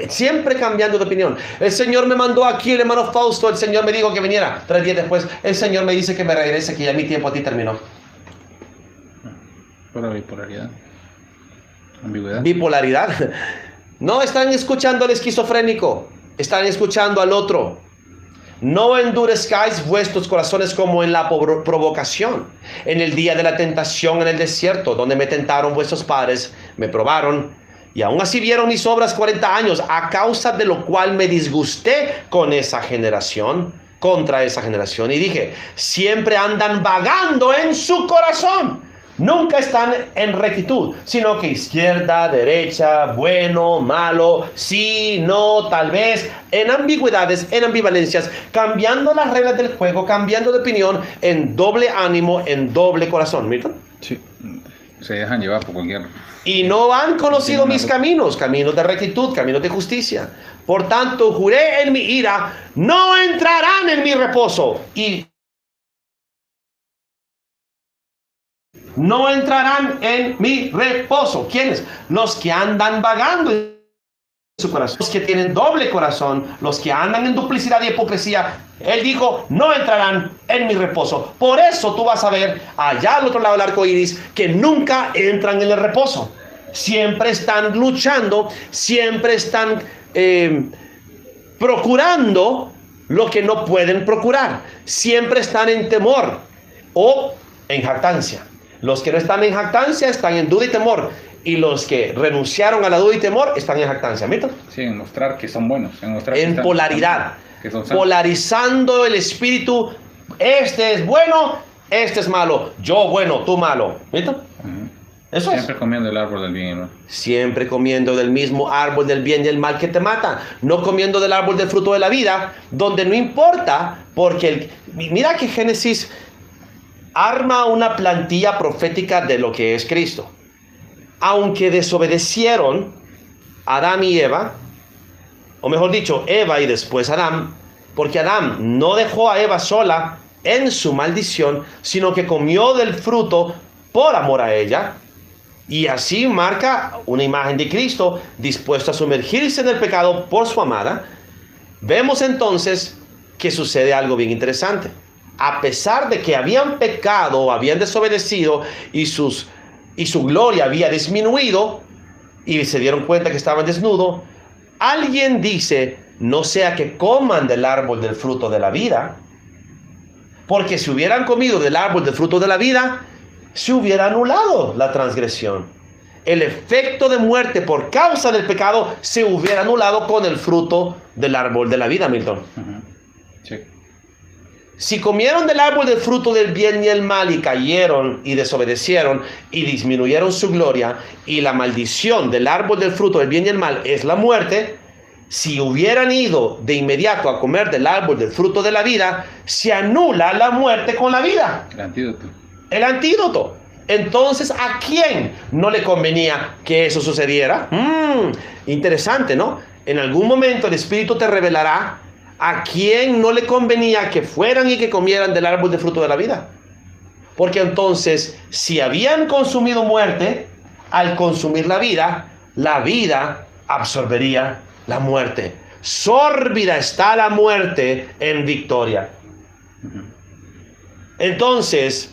Siempre cambiando de opinión. El Señor me mandó aquí, el hermano Fausto. El Señor me dijo que viniera. 3 días después, el Señor me dice que me regrese, que ya mi tiempo a ti terminó. Pura bipolaridad. Ambigüedad. Bipolaridad. No están escuchando al esquizofrénico. Están escuchando al otro. No endurezcáis vuestros corazones como en la provocación, en el día de la tentación en el desierto, donde me tentaron vuestros padres, me probaron, y aún así vieron mis obras 40 años, a causa de lo cual me disgusté con esa generación, contra esa generación, y dije, siempre andan vagando en su corazón. Nunca están en rectitud, sino que izquierda, derecha, bueno, malo, sí, no, tal vez, en ambigüedades, en ambivalencias, cambiando las reglas del juego, cambiando de opinión, en doble ánimo, en doble corazón. ¿Milton? Sí, se dejan llevar por cualquier... Y no han conocido mis caminos, caminos de rectitud, caminos de justicia. Por tanto, juré en mi ira, no entrarán en mi reposo. Y no entrarán en mi reposo. ¿Quiénes? Los que andan vagando en su corazón, los que tienen doble corazón, los que andan en duplicidad y hipocresía. Él dijo, no entrarán en mi reposo. Por eso tú vas a ver allá al otro lado del arco iris que nunca entran en el reposo. Siempre están luchando, siempre están procurando lo que no pueden procurar. Siempre están en temor o en jactancia. Los que no están en jactancia están en duda y temor. Y los que renunciaron a la duda y temor están en jactancia. ¿Mito? Sí, en mostrar que son buenos. En mostrar en polaridad. Que son santos. Polarizando el espíritu. Este es bueno, este es malo. Yo bueno, tú malo. ¿Mito? Uh-huh. Eso Siempre es. comiendo el árbol del bien y mal. Siempre comiendo del mismo árbol del bien y el mal que te mata. No comiendo del árbol del fruto de la vida. Donde no importa. Porque mira que Génesis arma una plantilla profética de lo que es Cristo. Aunque desobedecieron Adán y Eva, o mejor dicho, Eva y después Adán, porque Adán no dejó a Eva sola en su maldición, sino que comió del fruto por amor a ella, y así marca una imagen de Cristo dispuesto a sumergirse en el pecado por su amada. Vemos entonces que sucede algo bien interesante. A pesar de que habían pecado, habían desobedecido y su gloria había disminuido y se dieron cuenta que estaban desnudos, alguien dice, no sea que coman del árbol del fruto de la vida, porque si hubieran comido del árbol del fruto de la vida, se hubiera anulado la transgresión. El efecto de muerte por causa del pecado se hubiera anulado con el fruto del árbol de la vida, Milton. Uh-huh. Sí. Si comieron del árbol del fruto del bien y el mal y cayeron y desobedecieron y disminuyeron su gloria, y la maldición del árbol del fruto del bien y el mal es la muerte, si hubieran ido de inmediato a comer del árbol del fruto de la vida, se anula la muerte con la vida. El antídoto. El antídoto. Entonces, ¿a quién no le convenía que eso sucediera? Interesante, ¿no? En algún momento el Espíritu te revelará a quién no le convenía que fueran y que comieran del árbol de fruto de la vida. Porque entonces, si habían consumido muerte, al consumir la vida absorbería la muerte. Sórbida está la muerte en victoria. Entonces,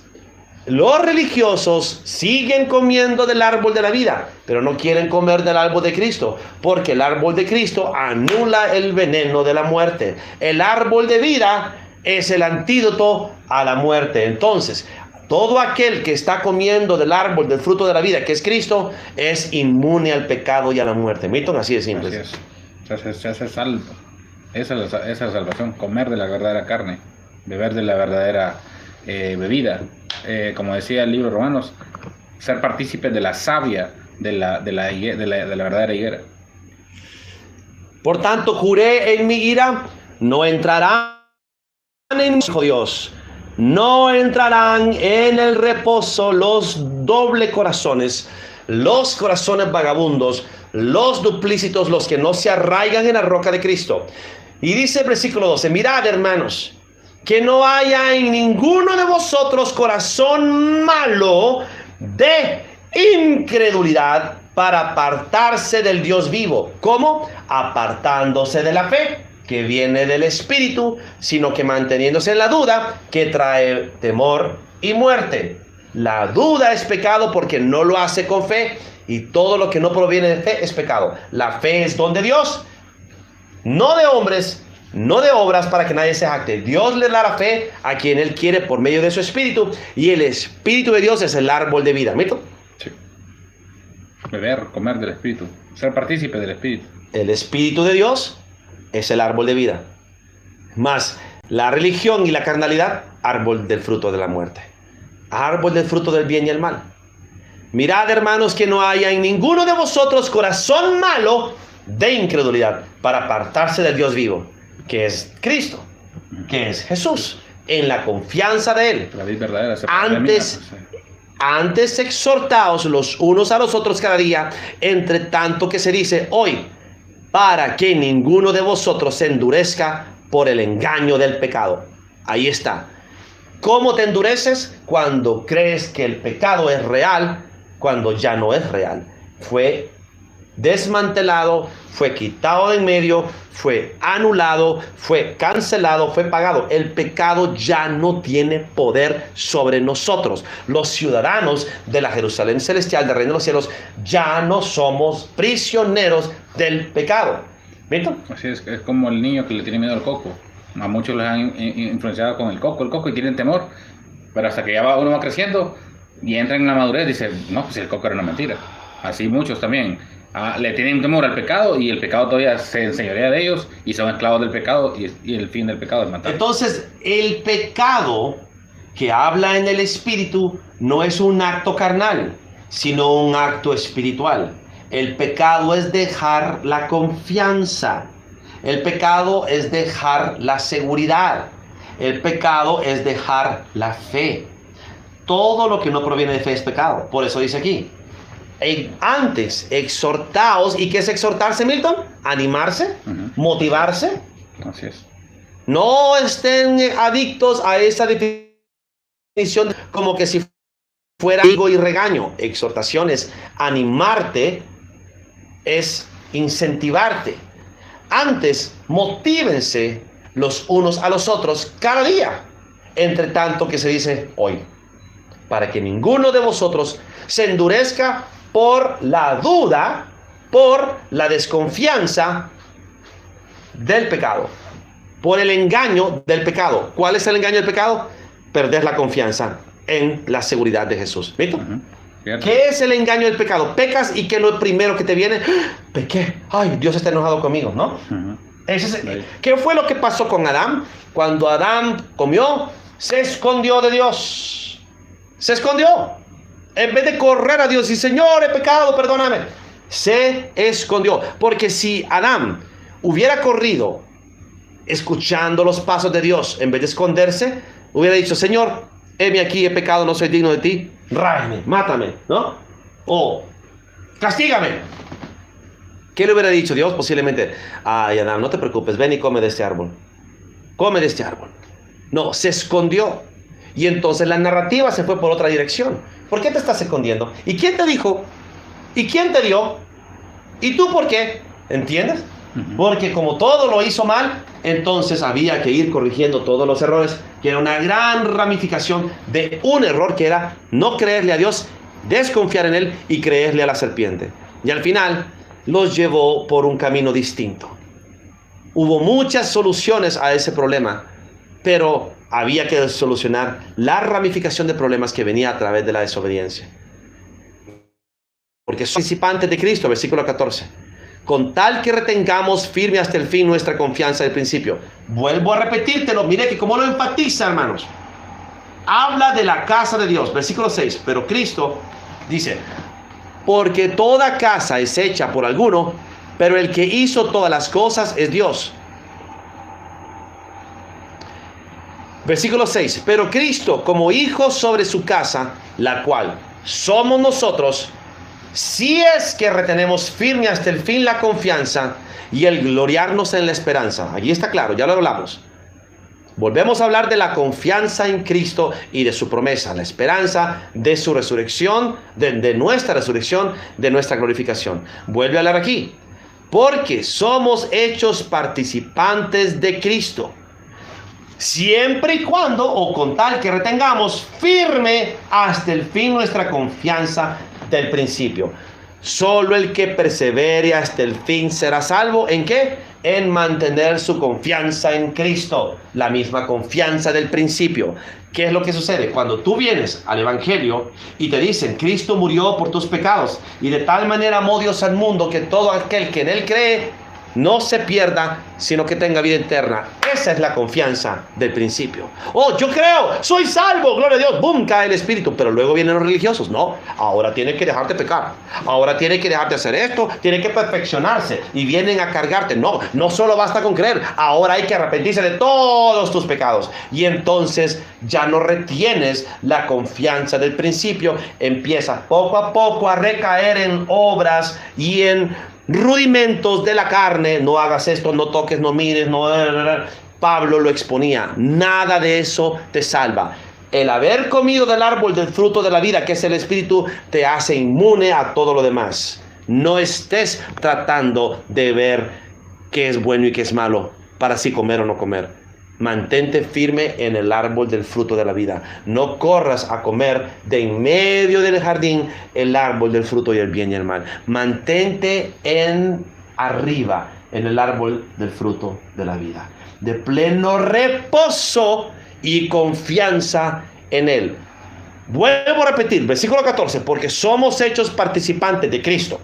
los religiosos siguen comiendo del árbol de la vida, pero no quieren comer del árbol de Cristo, porque el árbol de Cristo anula el veneno de la muerte. El árbol de vida es el antídoto a la muerte. Entonces, todo aquel que está comiendo del árbol del fruto de la vida, que es Cristo, es inmune al pecado y a la muerte. Milton, así de simple. Así es. Se hace salvo. Esa es la salvación. Comer de la verdadera carne, beber de la verdadera bebida. Como decía el libro de Romanos, ser partícipes de la savia de la verdadera higuera. Por tanto, juré en mi ira, no entrarán en mi Dios. No entrarán en el reposo los doble corazones, los corazones vagabundos, los duplícitos, los que no se arraigan en la roca de Cristo. Y dice el versículo 12, mirad, hermanos, que no haya en ninguno de vosotros corazón malo de incredulidad para apartarse del Dios vivo. ¿Cómo? Apartándose de la fe que viene del Espíritu, sino que manteniéndose en la duda, que trae temor y muerte. La duda es pecado porque no lo hace con fe, y todo lo que no proviene de fe es pecado. La fe es don de Dios, no de hombres, no de obras, para que nadie se jacte. Dios le da la fe a quien Él quiere por medio de su Espíritu, y el Espíritu de Dios es el árbol de vida. ¿Mito? Sí. Beber, comer del Espíritu, ser partícipe del Espíritu. El Espíritu de Dios es el árbol de vida. Más la religión y la carnalidad, árbol del fruto de la muerte. Árbol del fruto del bien y el mal. Mirad, hermanos, que no haya en ninguno de vosotros corazón malo de incredulidad, para apartarse del Dios vivo, que es Cristo, que es Jesús, en la confianza de Él. La vida verdadera. Antes exhortaos los unos a los otros cada día, entre tanto que se dice hoy, para que ninguno de vosotros se endurezca por el engaño del pecado. Ahí está. ¿Cómo te endureces? Cuando crees que el pecado es real, cuando ya no es real. Fue desmantelado, fue quitado de en medio, fue anulado, fue cancelado, fue pagado. El pecado ya no tiene poder sobre nosotros. Los ciudadanos de la Jerusalén celestial, del reino de los cielos, ya no somos prisioneros del pecado. ¿Milton? Así es como el niño que le tiene miedo al coco. A muchos los han influenciado con el coco y tienen temor, pero hasta que uno va creciendo y entra en la madurez, dice, no, pues el coco era una mentira. Así muchos también le tienen temor al pecado, y el pecado todavía se enseñorea de ellos y son esclavos del pecado, y el fin del pecado es matar. Entonces, el pecado que habla en el Espíritu no es un acto carnal, sino un acto espiritual. El pecado es dejar la confianza. El pecado es dejar la seguridad. El pecado es dejar la fe. Todo lo que no proviene de fe es pecado. Por eso dice aquí, antes exhortaos. ¿Y qué es exhortarse, Milton? Animarse, motivarse. Así es. No estén adictos a esa definición como que si fuera algo y regaño. Exhortación es animarte, es incentivarte. Antes, motívense los unos a los otros cada día, entre tanto que se dice hoy, para que ninguno de vosotros se endurezca por la duda, por la desconfianza del pecado, por el engaño del pecado. ¿Cuál es el engaño del pecado? Perder la confianza en la seguridad de Jesús. ¿Visto? ¿Qué es el engaño del pecado? Pecas y que lo primero que te viene, pequé, ay, Dios está enojado conmigo, ¿no? ¿Qué fue lo que pasó con Adán? Cuando Adán comió, se escondió de Dios. Se escondió. En vez de correr a Dios y Señor, he pecado, perdóname. Se escondió. Porque si Adán hubiera corrido escuchando los pasos de Dios, en vez de esconderse, hubiera dicho, Señor, heme aquí, he pecado, no soy digno de ti. Ráeme, mátame, ¿no? O castígame. ¿Qué le hubiera dicho Dios? Posiblemente, ay, Adán, no te preocupes, ven y come de este árbol. Come de este árbol. No, se escondió. Y entonces la narrativa se fue por otra dirección. ¿Por qué te estás escondiendo? ¿Y quién te dijo? ¿Y quién te dio? ¿Y tú por qué? ¿Entiendes? Porque como todo lo hizo mal, entonces había que ir corrigiendo todos los errores, que era una gran ramificación de un error que era no creerle a Dios, desconfiar en Él y creerle a la serpiente. Y al final los llevó por un camino distinto. Hubo muchas soluciones a ese problema, pero había que solucionar la ramificación de problemas que venía a través de la desobediencia. Porque son participantes de Cristo, versículo 14. Con tal que retengamos firme hasta el fin nuestra confianza del principio. Vuelvo a repetírtelo, mire que como lo enfatiza, hermanos. Habla de la casa de Dios, versículo 6. Pero Cristo dice, porque toda casa es hecha por alguno, pero el que hizo todas las cosas es Dios. Versículo 6. Pero Cristo como hijo sobre su casa, la cual somos nosotros, si es que retenemos firme hasta el fin la confianza y el gloriarnos en la esperanza. Allí está claro, ya lo hablamos. Volvemos a hablar de la confianza en Cristo y de su promesa, la esperanza de su resurrección, de nuestra resurrección, de nuestra glorificación. Vuelve a hablar aquí. Porque somos hechos participantes de Cristo, siempre y cuando, o con tal que retengamos firme hasta el fin nuestra confianza del principio. Solo el que persevere hasta el fin será salvo. ¿En qué? En mantener su confianza en Cristo. La misma confianza del principio. ¿Qué es lo que sucede? Cuando tú vienes al Evangelio y te dicen, Cristo murió por tus pecados y de tal manera amó Dios al mundo que todo aquel que en él cree no se pierda, sino que tenga vida eterna. Esa es la confianza del principio. Oh, yo creo, soy salvo, gloria a Dios, boom, cae el Espíritu. Pero luego vienen los religiosos. No, ahora tiene que dejar de pecar. Ahora tiene que dejar de hacer esto, tiene que perfeccionarse. Y vienen a cargarte. No, no solo basta con creer. Ahora hay que arrepentirse de todos tus pecados. Y entonces ya no retienes la confianza del principio. Empiezas poco a poco a recaer en obras y en rudimentos de la carne. No hagas esto, no toques, no mires, no. Pablo lo exponía. Nada de eso te salva. El haber comido del árbol del fruto de la vida, que es el Espíritu, te hace inmune a todo lo demás. No estés tratando de ver qué es bueno y qué es malo para así comer o no comer. Mantente firme en el árbol del fruto de la vida. No corras a comer de en medio del jardín el árbol del fruto y el bien y el mal. Mantente en arriba, en el árbol del fruto de la vida, de pleno reposo y confianza en él. Vuelvo a repetir, versículo 14, porque somos hechos participantes de Cristo,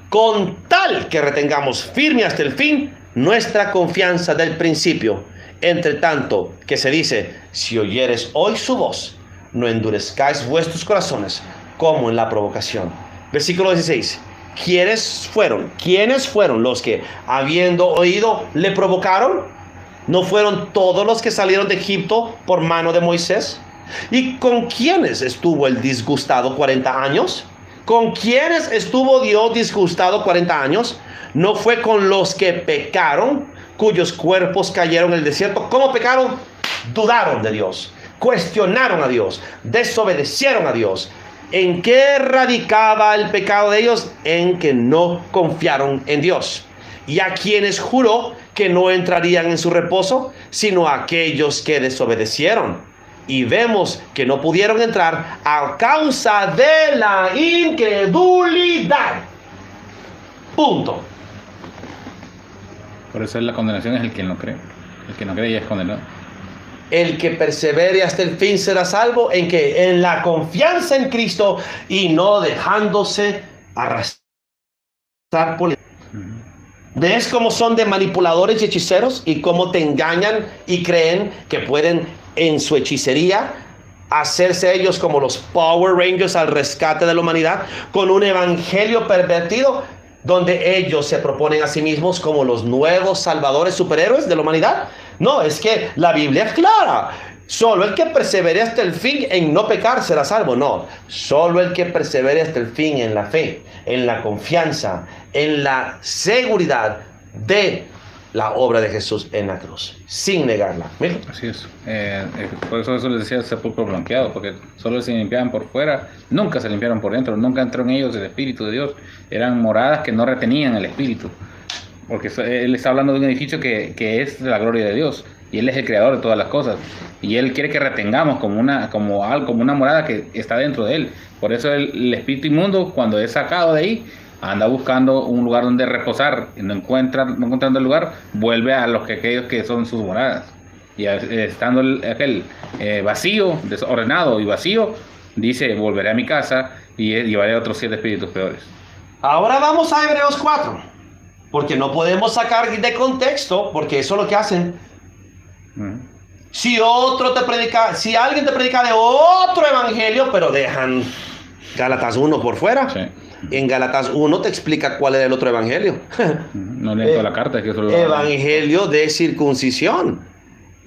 con tal que retengamos firme hasta el fin nuestra confianza del principio. Entre tanto que se dice, si oyeres hoy su voz, no endurezcáis vuestros corazones como en la provocación. Versículo 16. ¿Quiénes fueron los que, habiendo oído, le provocaron? ¿No fueron todos los que salieron de Egipto por mano de Moisés? ¿Y con quiénes estuvo el disgustado 40 años? ¿Con quiénes estuvo Dios disgustado 40 años? ¿No fue con los que pecaron, cuyos cuerpos cayeron en el desierto? ¿Cómo pecaron? Dudaron de Dios, cuestionaron a Dios, desobedecieron a Dios. ¿En qué radicaba el pecado de ellos? En que no confiaron en Dios. Y a quienes juró que no entrarían en su reposo, sino a aquellos que desobedecieron. Y vemos que no pudieron entrar a causa de la incredulidad. Punto. Por eso la condenación es el que no cree. El que no cree ya es condenado. El que persevere hasta el fin será salvo. ¿En qué? En la confianza en Cristo y no dejándose arrastrar por... ¿Ves cómo son de manipuladores y hechiceros? Y cómo te engañan y creen que pueden en su hechicería hacerse ellos como los Power Rangers al rescate de la humanidad, con un evangelio pervertido donde ellos se proponen a sí mismos como los nuevos salvadores superhéroes de la humanidad. No, es que la Biblia es clara. Solo el que persevere hasta el fin en no pecar será salvo. No, solo el que persevere hasta el fin en la fe, en la confianza, en la seguridad de la obra de Jesús en la cruz, sin negarla. Mira. Así es. Por eso les decía el sepulcro blanqueado, porque solo se limpiaban por fuera, nunca se limpiaron por dentro, nunca entró en ellos el Espíritu de Dios. Eran moradas que no retenían el Espíritu, porque Él está hablando de un edificio que es de la gloria de Dios, y Él es el creador de todas las cosas, y Él quiere que retengamos como una morada que está dentro de Él. Por eso el espíritu inmundo, cuando es sacado de ahí, anda buscando un lugar donde reposar, y no encontrando el lugar, vuelve a aquellos que son sus moradas. Y estando aquel vacío, desordenado y vacío, dice, volveré a mi casa y llevaré a otros 7 espíritus peores. Ahora vamos a Hebreos 4, porque no podemos sacar de contexto, porque eso es lo que hacen. Si alguien te predica de otro evangelio, pero dejan Gálatas 1 por fuera. Sí. En Gálatas 1 te explica cuál era el otro evangelio. No leen toda la carta. Que eso evangelio de circuncisión.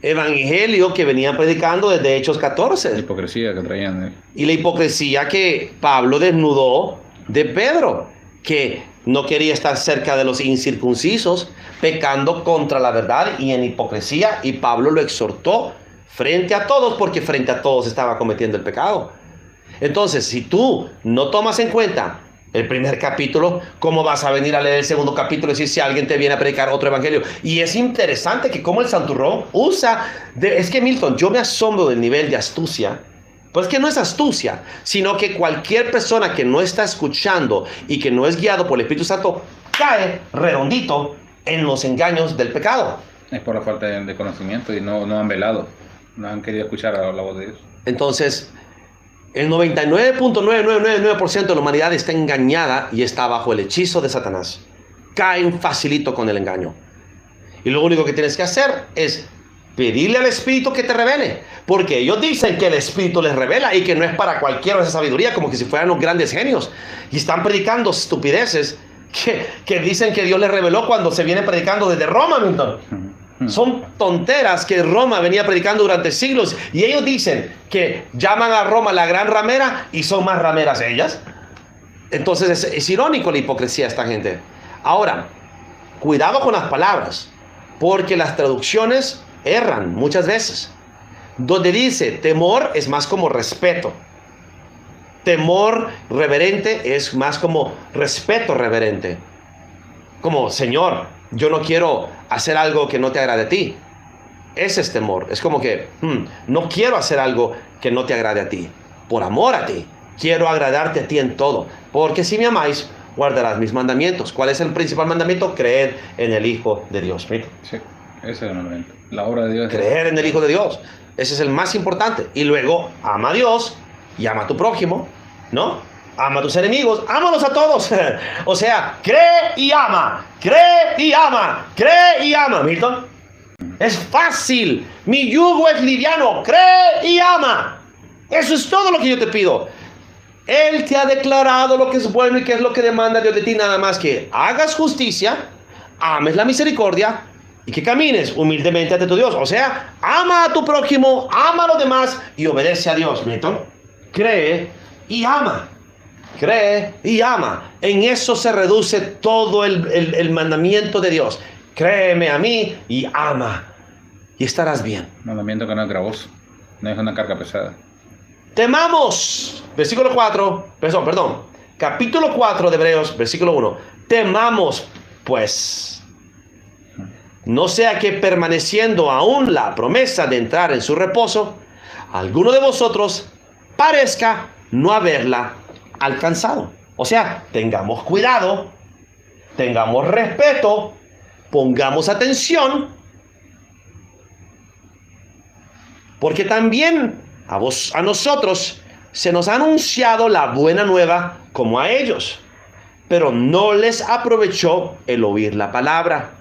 Evangelio que venían predicando desde Hechos 14. La hipocresía que traían. Y la hipocresía que Pablo desnudó de Pedro. Que No quería estar cerca de los incircuncisos, pecando contra la verdad y en hipocresía. Y Pablo lo exhortó frente a todos, porque frente a todos estaba cometiendo el pecado. Entonces, si tú no tomas en cuenta el primer capítulo, ¿cómo vas a venir a leer el segundo capítulo y decir si alguien te viene a predicar otro evangelio? Y es interesante que como el santurrón es que Milton, yo me asombro del nivel de astucia. Pues que no es astucia, sino que cualquier persona que no está escuchando y que no es guiado por el Espíritu Santo cae redondito en los engaños del pecado. Es por la falta de conocimiento y no han velado, no han querido escuchar a la voz de Dios. Entonces, el 99.9999% de la humanidad está engañada y está bajo el hechizo de Satanás. Caen facilito con el engaño. Y lo único que tienes que hacer es pedirle al Espíritu que te revele, porque ellos dicen que el Espíritu les revela y que no es para cualquiera de esa sabiduría, como que si fueran los grandes genios, y están predicando estupideces que dicen que Dios les reveló cuando se viene predicando desde Roma, Milton. Son tonteras que Roma venía predicando durante siglos, y ellos dicen que llaman a Roma la gran ramera y son más rameras ellas. Entonces es irónico la hipocresía de esta gente. Ahora, cuidado con las palabras, porque las traducciones erran muchas veces. Donde dice temor es más como respeto. Temor reverente es más como respeto reverente. Como, Señor, yo no quiero hacer algo que no te agrade a ti. Ese es temor. Es como que no quiero hacer algo que no te agrade a ti. Por amor a ti. Quiero agradarte a ti en todo. Porque si me amáis, guardarás mis mandamientos. ¿Cuál es el principal mandamiento? Creer en el Hijo de Dios. ¿Sí? Sí, ese es el mandamiento. La obra de Dios. Creer en el Hijo de Dios. Ese es el más importante. Y luego, ama a Dios y ama a tu prójimo, ¿no? Ama a tus enemigos, ámalos a todos. O sea, cree y ama, cree y ama, cree y ama. Milton, es fácil. Mi yugo es liviano. Cree y ama. Eso es todo lo que yo te pido. Él te ha declarado lo que es bueno y qué es lo que demanda Dios de ti. Nada más que hagas justicia, ames la misericordia y que camines humildemente ante tu Dios. O sea, ama a tu prójimo, ama a los demás y obedece a Dios. Milton, cree y ama. Cree y ama. En eso se reduce todo el mandamiento de Dios. Créeme a mí y ama. Y estarás bien. Mandamiento que no es gravoso. No es una carga pesada. Temamos. Versículo 4. Perdón. Capítulo 4 de Hebreos, versículo 1. Temamos, pues, no sea que permaneciendo aún la promesa de entrar en su reposo, alguno de vosotros parezca no haberla alcanzado. O sea, tengamos cuidado, tengamos respeto, pongamos atención, porque también a nosotros se nos ha anunciado la buena nueva como a ellos, pero no les aprovechó el oír la palabra,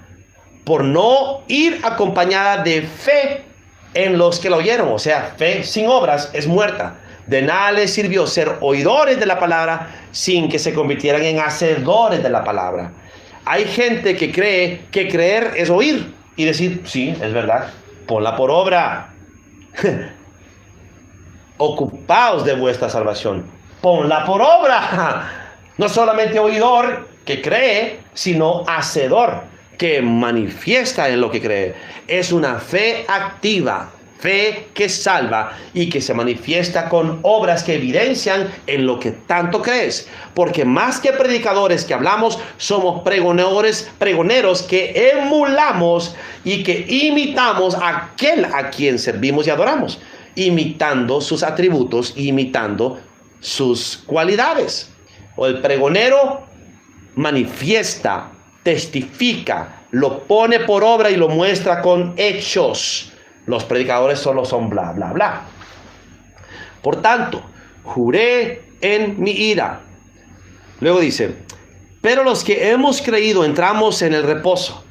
por no ir acompañada de fe en los que la oyeron. O sea, fe sin obras es muerta. De nada les sirvió ser oidores de la palabra sin que se convirtieran en hacedores de la palabra. Hay gente que cree que creer es oír y decir, sí, es verdad, ponla por obra. Ocupaos de vuestra salvación, ponla por obra. No solamente oidor que cree, sino hacedor que manifiesta en lo que cree. Es una fe activa, fe que salva y que se manifiesta con obras que evidencian en lo que tanto crees. Porque más que predicadores que hablamos, somos pregoneros que emulamos y que imitamos a aquel a quien servimos y adoramos, imitando sus atributos, imitando sus cualidades. O el pregonero manifiesta, testifica, lo pone por obra y lo muestra con hechos. Los predicadores solo son bla, bla, bla. Por tanto, juré en mi ira. Luego dice, pero los que hemos creído entramos en el reposo.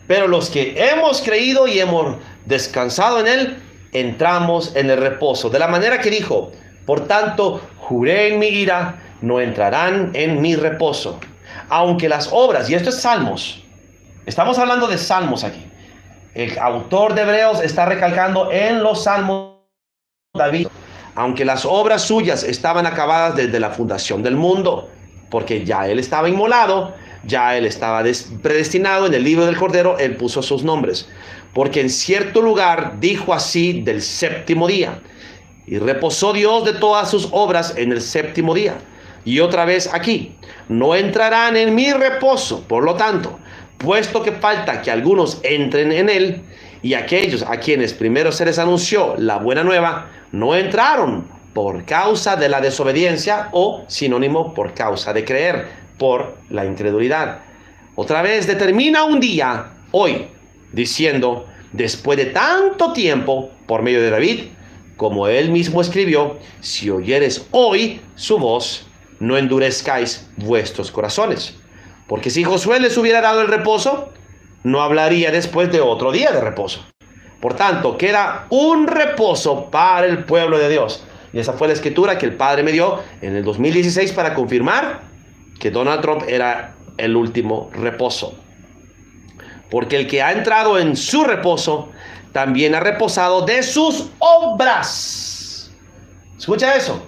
Pero los que hemos creído y hemos descansado en él, entramos en el reposo. De la manera que dijo, por tanto, juré en mi ira, no entrarán en mi reposo. Aunque las obras, y esto es Salmos, estamos hablando de Salmos aquí. El autor de Hebreos está recalcando en los Salmos David, aunque las obras suyas estaban acabadas desde la fundación del mundo, porque ya él estaba inmolado, ya él estaba predestinado en el libro del Cordero, él puso sus nombres. Porque en cierto lugar dijo así del séptimo día, y reposó Dios de todas sus obras en el séptimo día. Y otra vez aquí, no entrarán en mi reposo, por lo tanto, puesto que falta que algunos entren en él, y aquellos a quienes primero se les anunció la buena nueva, no entraron por causa de la desobediencia, o sinónimo por causa de creer, por la incredulidad. Otra vez determina un día, hoy, diciendo, después de tanto tiempo, por medio de David, como él mismo escribió, si oyeres hoy su voz, no endurezcáis vuestros corazones. Porque si Josué les hubiera dado el reposo, no hablaría después de otro día de reposo. Por tanto, queda un reposo para el pueblo de Dios. Y esa fue la escritura que el Padre me dio en el 2016 para confirmar que Donald Trump era el último reposo. Porque el que ha entrado en su reposo, también ha reposado de sus obras. Escucha eso.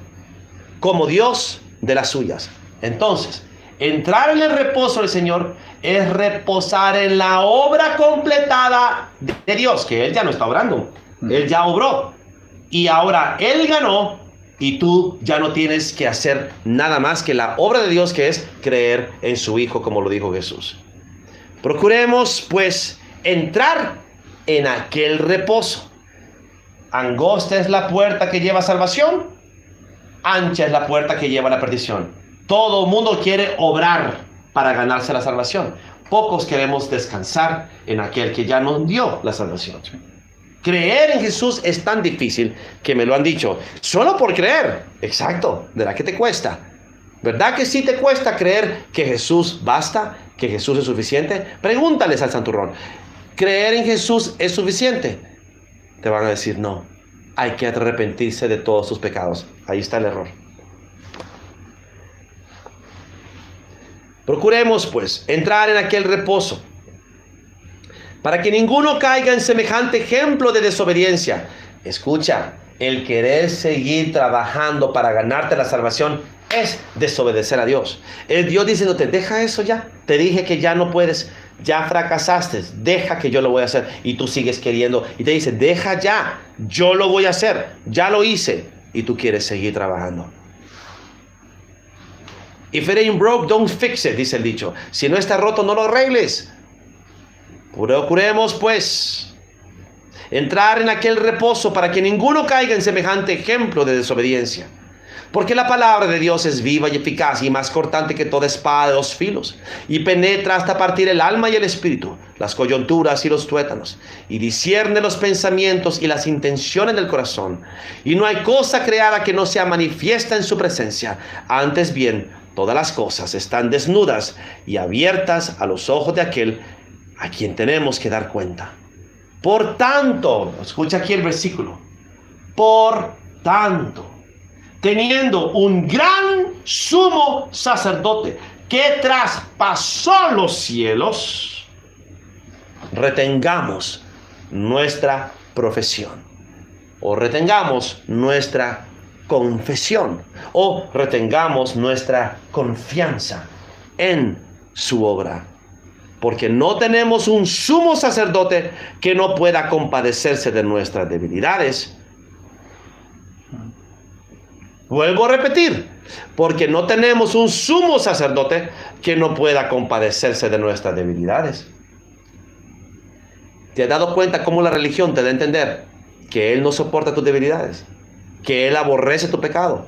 Como Dios de las suyas. Entonces, entrar en el reposo del Señor es reposar en la obra completada de Dios, que Él ya no está obrando. Él ya obró. Y ahora Él ganó y tú ya no tienes que hacer nada más que la obra de Dios, que es creer en su Hijo, como lo dijo Jesús. Procuremos, pues, entrar en aquel reposo. Angosta es la puerta que lleva a salvación, ancha es la puerta que lleva a la perdición. Todo el mundo quiere obrar para ganarse la salvación. Pocos queremos descansar en aquel que ya nos dio la salvación. Creer en Jesús es tan difícil que me lo han dicho. Solo por creer. Exacto. ¿Verdad que te cuesta? ¿Verdad que sí te cuesta creer que Jesús basta? ¿Que Jesús es suficiente? Pregúntales al santurrón. ¿Creer en Jesús es suficiente? Te van a decir no. Hay que arrepentirse de todos tus pecados. Ahí está el error. Procuremos, pues, entrar en aquel reposo, para que ninguno caiga en semejante ejemplo de desobediencia. Escucha, el querer seguir trabajando para ganarte la salvación es desobedecer a Dios. Es Dios diciéndote, deja eso ya. Te dije que ya no puedes, ya fracasaste, deja que yo lo voy a hacer. Y tú sigues queriendo y te dice, deja ya, yo lo voy a hacer, ya lo hice. Y tú quieres seguir trabajando. If it ain't broke, don't fix it, dice el dicho. Si no está roto, no lo arregles. Procuremos, pues, entrar en aquel reposo para que ninguno caiga en semejante ejemplo de desobediencia. Porque la palabra de Dios es viva y eficaz y más cortante que toda espada de 2 filos, y penetra hasta partir el alma y el espíritu, las coyunturas y los tuétanos, y discierne los pensamientos y las intenciones del corazón. Y no hay cosa creada que no sea manifiesta en su presencia. Antes bien, todas las cosas están desnudas y abiertas a los ojos de aquel a quien tenemos que dar cuenta. Por tanto, escucha aquí el versículo. Por tanto, teniendo un gran sumo sacerdote que traspasó los cielos, retengamos nuestra profesión, o retengamos nuestra confesión, o retengamos nuestra confianza en su obra. Porque no tenemos un sumo sacerdote que no pueda compadecerse de nuestras debilidades. Vuelvo a repetir, porque no tenemos un sumo sacerdote que no pueda compadecerse de nuestras debilidades. ¿Te has dado cuenta cómo la religión te da a entender que Él no soporta tus debilidades? Que Él aborrece tu pecado,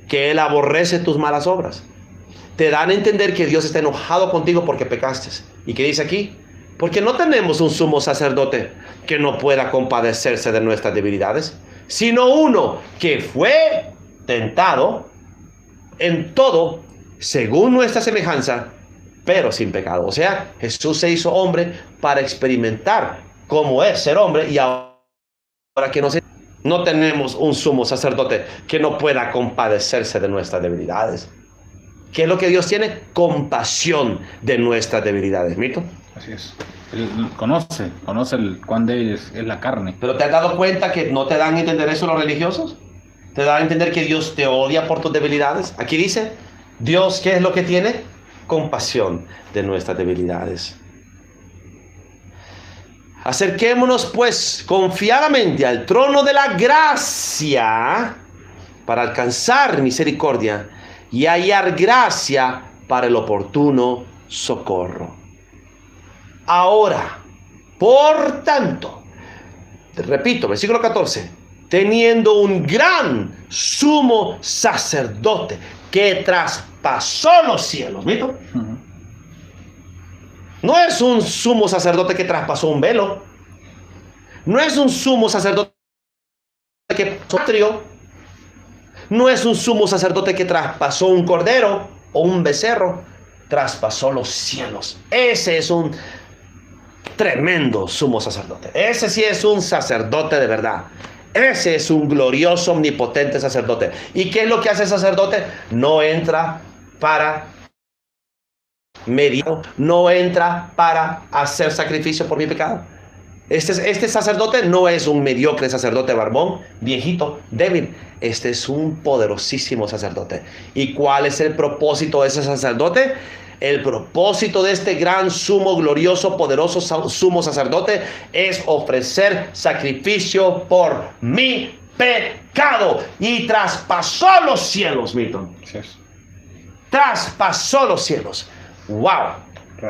que Él aborrece tus malas obras. Te dan a entender que Dios está enojado contigo porque pecaste. ¿Y qué dice aquí? Porque no tenemos un sumo sacerdote que no pueda compadecerse de nuestras debilidades, sino uno que fue tentado en todo según nuestra semejanza, pero sin pecado. O sea, Jesús se hizo hombre para experimentar cómo es ser hombre, y ahora que no tenemos un sumo sacerdote que no pueda compadecerse de nuestras debilidades. ¿Qué es lo que Dios tiene? Compasión de nuestras debilidades. ¿Mito? Así es. Él conoce cuán débil es la carne. ¿Pero te has dado cuenta que no te dan a entender eso los religiosos? ¿Te dan a entender que Dios te odia por tus debilidades? Aquí dice, Dios, ¿qué es lo que tiene? Compasión de nuestras debilidades. Acerquémonos pues confiadamente al trono de la gracia para alcanzar misericordia y hallar gracia para el oportuno socorro. Ahora, por tanto, repito, versículo 14, teniendo un gran sumo sacerdote que traspasó los cielos. ¿Mito? No es un sumo sacerdote que traspasó un velo. No es un sumo sacerdote que pasó un atrio. No es un sumo sacerdote que traspasó un cordero o un becerro. Traspasó los cielos. Ese es un tremendo sumo sacerdote. Ese sí es un sacerdote de verdad. Ese es un glorioso, omnipotente sacerdote. ¿Y qué es lo que hace el sacerdote? No entra para mediar, no entra para hacer sacrificio por mi pecado. Este sacerdote no es un mediocre sacerdote barbón, viejito, débil. Este es un poderosísimo sacerdote. ¿Y cuál es el propósito de ese sacerdote? El propósito de este gran, sumo, glorioso, poderoso sumo sacerdote es ofrecer sacrificio por mi pecado. Y traspasó los cielos, Milton. Sí. Traspasó los cielos. ¡Wow!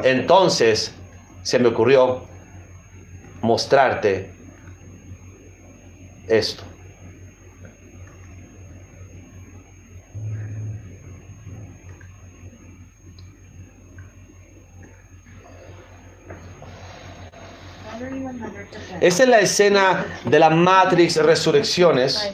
Entonces se me ocurrió mostrarte esto. Esta es la escena de la Matrix Resurrecciones.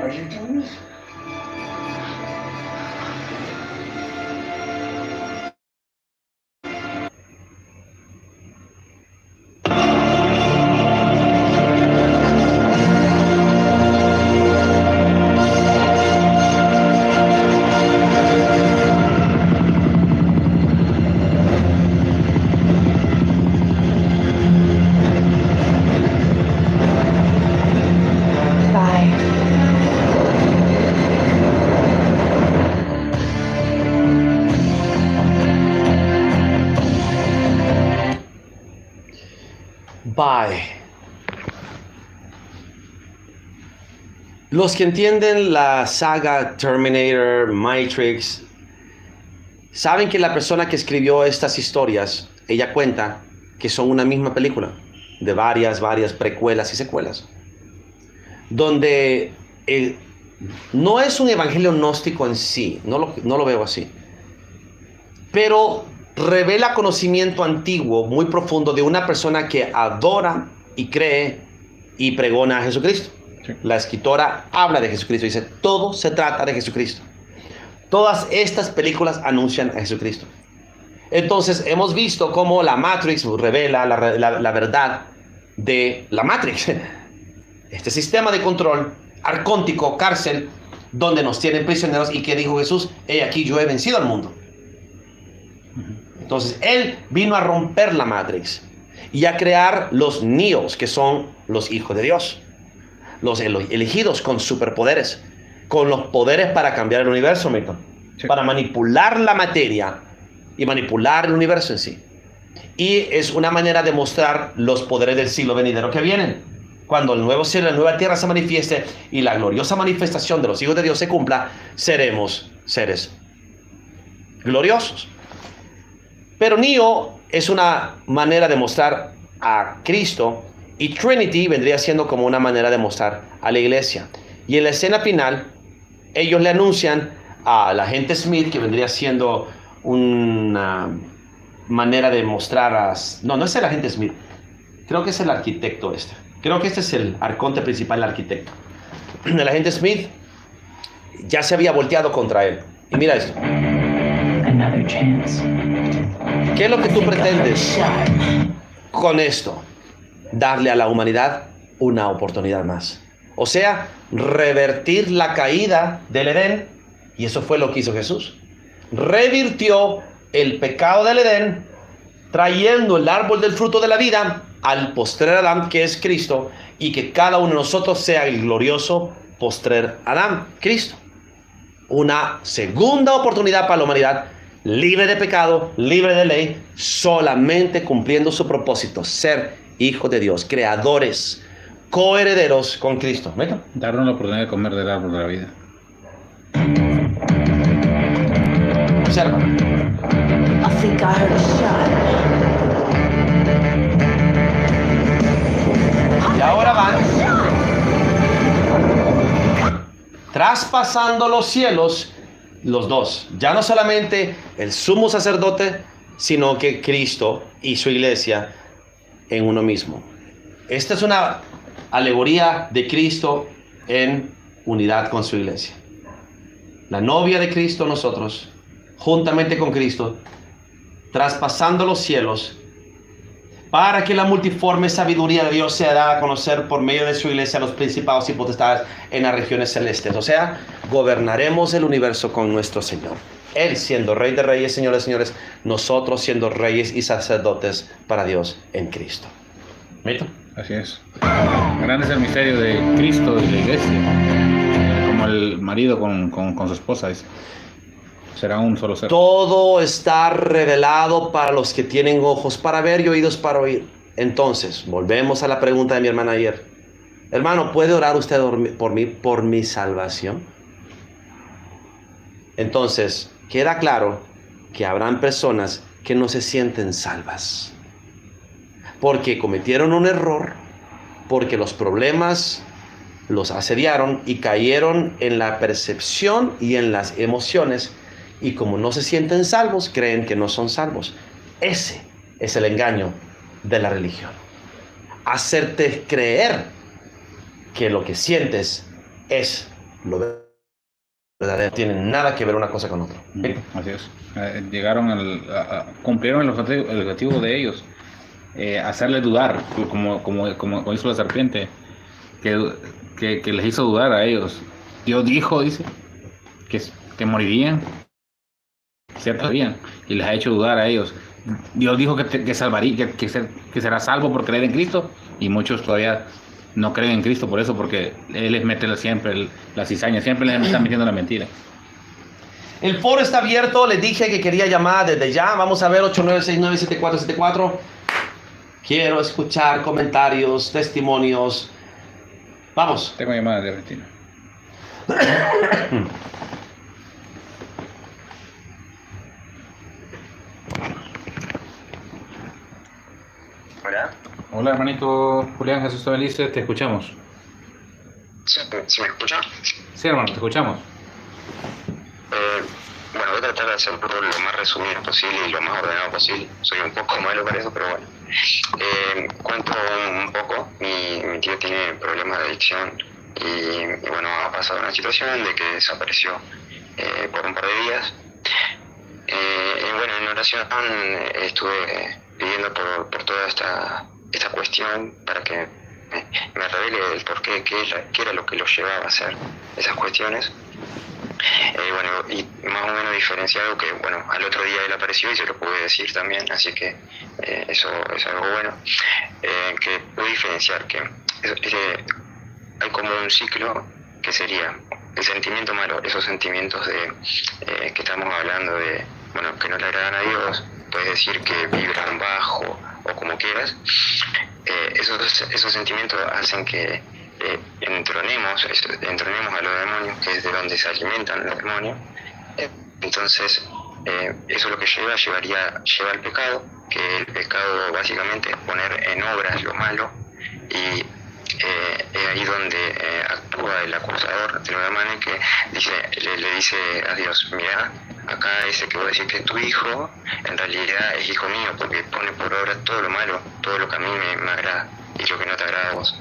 Are you doing this? Bye. Los que entienden la saga Terminator, Matrix, saben que la persona que escribió estas historias, ella cuenta que son una misma película, de varias precuelas y secuelas, donde no es un evangelio gnóstico en sí, no lo veo así, pero revela conocimiento antiguo muy profundo de una persona que adora y cree y pregona a Jesucristo. Sí. La escritora habla de Jesucristo, dice, todo se trata de Jesucristo. Todas estas películas anuncian a Jesucristo. Entonces hemos visto cómo la Matrix revela la verdad de la Matrix. Este sistema de control arcóntico, cárcel, donde nos tienen prisioneros, y que dijo Jesús, he aquí yo he vencido al mundo. Entonces Él vino a romper la Matrix y a crear los Neos, que son los hijos de Dios, los elegidos con superpoderes, con los poderes para cambiar el universo, Milton, sí, para manipular la materia y manipular el universo en sí. Y es una manera de mostrar los poderes del siglo venidero que vienen. Cuando el nuevo cielo y la nueva tierra se manifieste y la gloriosa manifestación de los hijos de Dios se cumpla, seremos seres gloriosos. Pero Neo es una manera de mostrar a Cristo, y Trinity vendría siendo como una manera de mostrar a la iglesia. Y en la escena final, ellos le anuncian a la agente Smith, que vendría siendo una manera de mostrar a... No es el agente Smith, creo que es el arquitecto este. Creo que este es el arconte principal, el arquitecto. El agente Smith ya se había volteado contra él. Y mira esto. Another chance. ¿Qué es lo que tú pretendes con esto? Darle a la humanidad una oportunidad más. O sea, revertir la caída del Edén. Y eso fue lo que hizo Jesús. Revirtió el pecado del Edén, trayendo el árbol del fruto de la vida al postrer Adán, que es Cristo, y que cada uno de nosotros sea el glorioso postrer Adán, Cristo. Una segunda oportunidad para la humanidad, libre de pecado, libre de ley, solamente cumpliendo su propósito, ser hijos de Dios, creadores, coherederos con Cristo. ¿Ven? Darnos la oportunidad de comer del árbol de la vida. Observa. I think I heard a shot. Y ahora van traspasando los cielos, los dos. Ya no solamente el sumo sacerdote, sino que Cristo y su iglesia en uno mismo. Esta es una alegoría de Cristo en unidad con su iglesia. La novia de Cristo, nosotros, juntamente con Cristo, traspasando los cielos, para que la multiforme sabiduría de Dios sea dada a conocer por medio de su iglesia a los principados y potestades en las regiones celestes. O sea, gobernaremos el universo con nuestro Señor. Él siendo Rey de Reyes, Señor de Señores, nosotros siendo reyes y sacerdotes para Dios en Cristo. ¿Mito? Así es. Grande es el misterio de Cristo y la iglesia. Como el marido con su esposa, dice. Será un solo ser. Todo está revelado para los que tienen ojos para ver y oídos para oír. Entonces, volvemos a la pregunta de mi hermana ayer. Hermano, ¿puede orar usted por mí, por mi salvación? Entonces, queda claro que habrán personas que no se sienten salvas. Porque cometieron un error, porque los problemas los asediaron y cayeron en la percepción y en las emociones. Y como no se sienten salvos, creen que no son salvos. Ese es el engaño de la religión. Hacerte creer que lo que sientes es lo verdadero. No tiene nada que ver una cosa con otra. Así es. Llegaron cumplieron el objetivo de ellos. Hacerle dudar, como hizo la serpiente, que les hizo dudar a ellos. Dios dijo, dice, que morirían. ¿Cierto? Bien, y les ha hecho dudar a ellos. Dios dijo que salvaría, que será salvo por creer en Cristo, y muchos todavía no creen en Cristo por eso, porque Él les mete siempre la cizaña, siempre les están metiendo la mentira. El foro está abierto, les dije que quería llamar desde ya. Vamos a ver 8969-7474. Quiero escuchar comentarios, testimonios. Vamos. Tengo llamadas de Argentina. Hola. Hola, hermanito Julián Jesús te bendice, te escuchamos. ¿Se me escucha? Sí, hermano, te escuchamos. Bueno, voy a tratar de hacerlo lo más resumido posible y lo más ordenado posible. Soy un poco malo para eso, pero bueno. Cuento un poco. Mi tío tiene problemas de adicción y bueno, ha pasado una situación de que desapareció por un par de días. Y bueno, en oración estuve pidiendo por toda esta cuestión para que me revele el porqué, qué era lo que lo llevaba a hacer esas cuestiones. Bueno, y más o menos diferenciado que, bueno, al otro día él apareció y se lo pude decir también, así que eso es algo bueno, que pude diferenciar que hay como un ciclo que sería el sentimiento malo, esos sentimientos de que estamos hablando de, bueno, que no le agradan a Dios, puedes decir que vibran bajo o como quieras, esos sentimientos hacen que entronemos a los demonios, que es de donde se alimentan los demonios. Entonces eso lo que lleva al pecado, que el pecado básicamente es poner en obras lo malo, y es ahí donde actúa el acusador de los demonios, que le dice a Dios: mira, acá ese que vos decís que es tu hijo, en realidad es hijo mío, porque pone por obra todo lo malo, todo lo que a mí me agrada y lo que no te agrada a vos.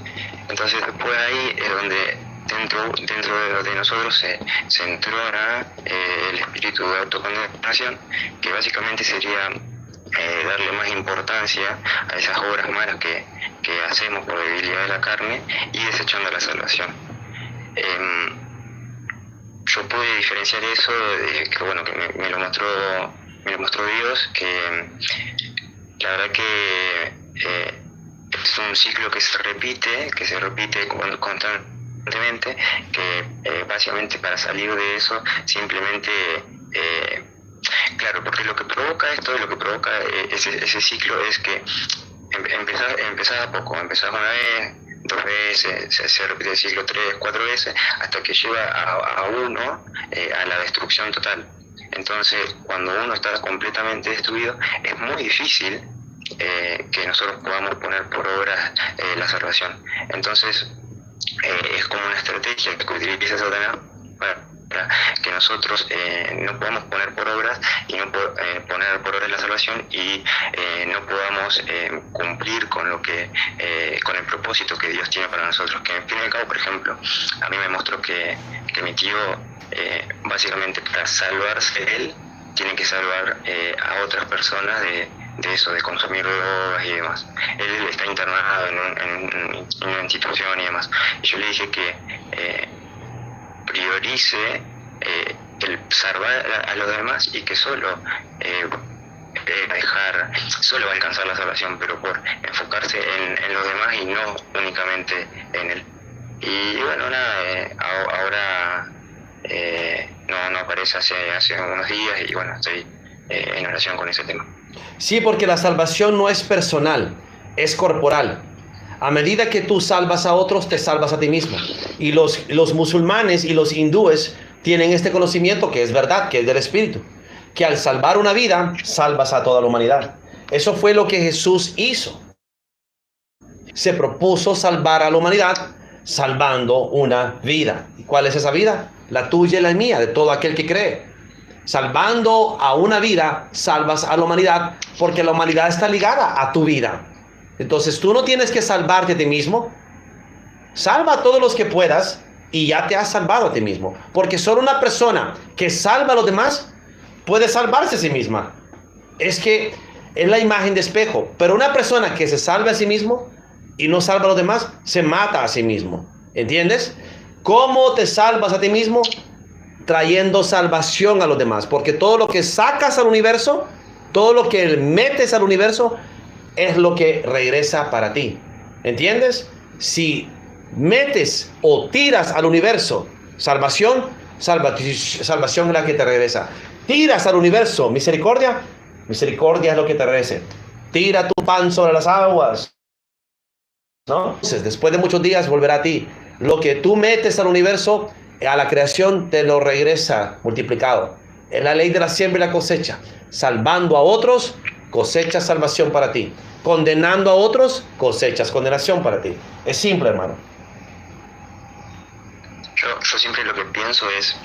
Entonces después ahí es donde dentro de nosotros se entrona el espíritu de autocondenación, que básicamente sería darle más importancia a esas obras malas que hacemos por debilidad de la carne y desechando la salvación. Yo pude diferenciar eso de que, bueno, que me lo mostró Dios, que la verdad que es un ciclo que se repite constantemente, que básicamente para salir de eso simplemente claro, porque lo que provoca ese ciclo es que empezás a poco, empezás una vez, 2 veces, se repite el ciclo 3, 4 veces, hasta que llega a uno a la destrucción total. Entonces, cuando uno está completamente destruido, es muy difícil que nosotros podamos poner por obras la salvación. Entonces, es como una estrategia que utiliza Satanás para que nosotros no podamos poner por obras y no poner por obras la salvación y no podamos cumplir con lo que con el propósito que Dios tiene para nosotros. Que en fin y al cabo, por ejemplo, a mí me mostró que mi tío básicamente para salvarse él tiene que salvar a otras personas de eso, de consumir drogas y demás. Él está internado en una institución y demás. Y yo le dije que priorice el salvar a los demás y que solo solo va a alcanzar la salvación, pero por enfocarse en los demás y no únicamente en él. Y bueno, nada, ahora no aparece hace unos días y bueno, estoy en oración con ese tema. Sí, porque la salvación no es personal, es corporal. A medida que tú salvas a otros, te salvas a ti mismo. Y los musulmanes y los hindúes tienen este conocimiento que es verdad, que es del Espíritu. Que al salvar una vida, salvas a toda la humanidad. Eso fue lo que Jesús hizo. Se propuso salvar a la humanidad salvando una vida. ¿Y cuál es esa vida? La tuya y la mía, de todo aquel que cree. Salvando a una vida, salvas a la humanidad, porque la humanidad está ligada a tu vida. Entonces tú no tienes que salvarte a ti mismo. Salva a todos los que puedas y ya te has salvado a ti mismo. Porque solo una persona que salva a los demás puede salvarse a sí misma. Es que es la imagen de espejo. Pero una persona que se salva a sí mismo y no salva a los demás, se mata a sí mismo. ¿Entiendes? ¿Cómo te salvas a ti mismo? Trayendo salvación a los demás. Porque todo lo que sacas al universo, todo lo que metes al universo, es lo que regresa para ti. ¿Entiendes? Si metes o tiras al universo salvación, salvación es la que te regresa. Tiras al universo misericordia, misericordia es lo que te regresa. Tira tu pan sobre las aguas, ¿no? Entonces, después de muchos días volverá a ti. Lo que tú metes al universo, a la creación, te lo regresa multiplicado. Es la ley de la siembra y la cosecha. Salvando a otros, cosechas salvación para ti. Condenando a otros, cosechas condenación para ti. Es simple, hermano. Yo siempre lo que pienso es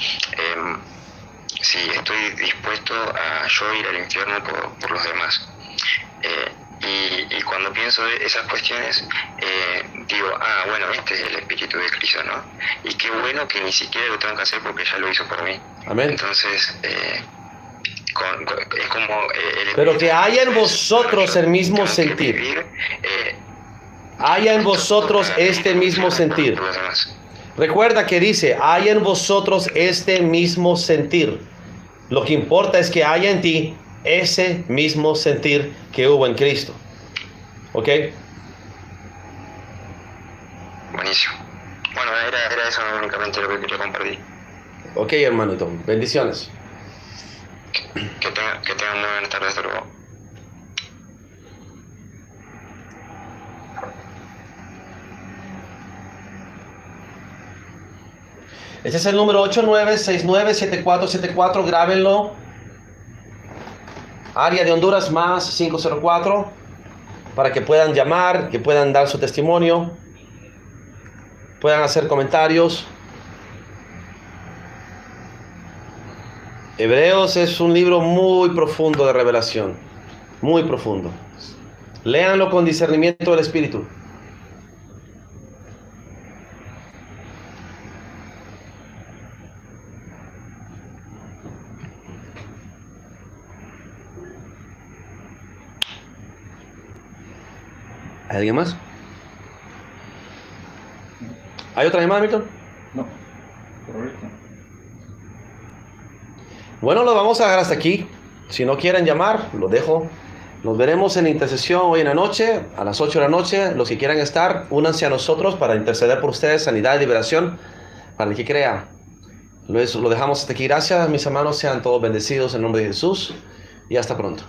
si estoy dispuesto a yo ir al infierno por los demás. Y cuando pienso de esas cuestiones, digo, bueno, este es el Espíritu de Cristo, ¿no? Y qué bueno que ni siquiera lo tengo que hacer porque ya lo hizo por mí. Amén. Entonces, es como... pero que haya en vosotros el mismo sentir. Haya en vosotros este mismo sentir. Recuerda que dice, haya en vosotros este mismo sentir. Lo que importa es que haya en ti ese mismo sentir que hubo en Cristo. ¿Ok? Buenísimo. Bueno, era eso únicamente lo que quería compartir. Ok, hermanito. Bendiciones. Que tengan muy buenas tardes. Hasta luego. Este es el número 89697474. Grábenlo. Área de Honduras más 504. Para que puedan llamar, que puedan dar su testimonio, puedan hacer comentarios. Hebreos es un libro muy profundo de revelación. Muy profundo. Léanlo con discernimiento del Espíritu. ¿Hay alguien más? ¿Hay otra llamada, Milton? No. Correcto. Bueno, lo vamos a dejar hasta aquí. Si no quieren llamar, lo dejo. Nos veremos en intercesión hoy en la noche, a las 8 de la noche. Los que quieran estar, únanse a nosotros para interceder por ustedes, sanidad y liberación, para el que crea. Lo dejamos hasta aquí. Gracias, mis hermanos. Sean todos bendecidos en nombre de Jesús. Y hasta pronto.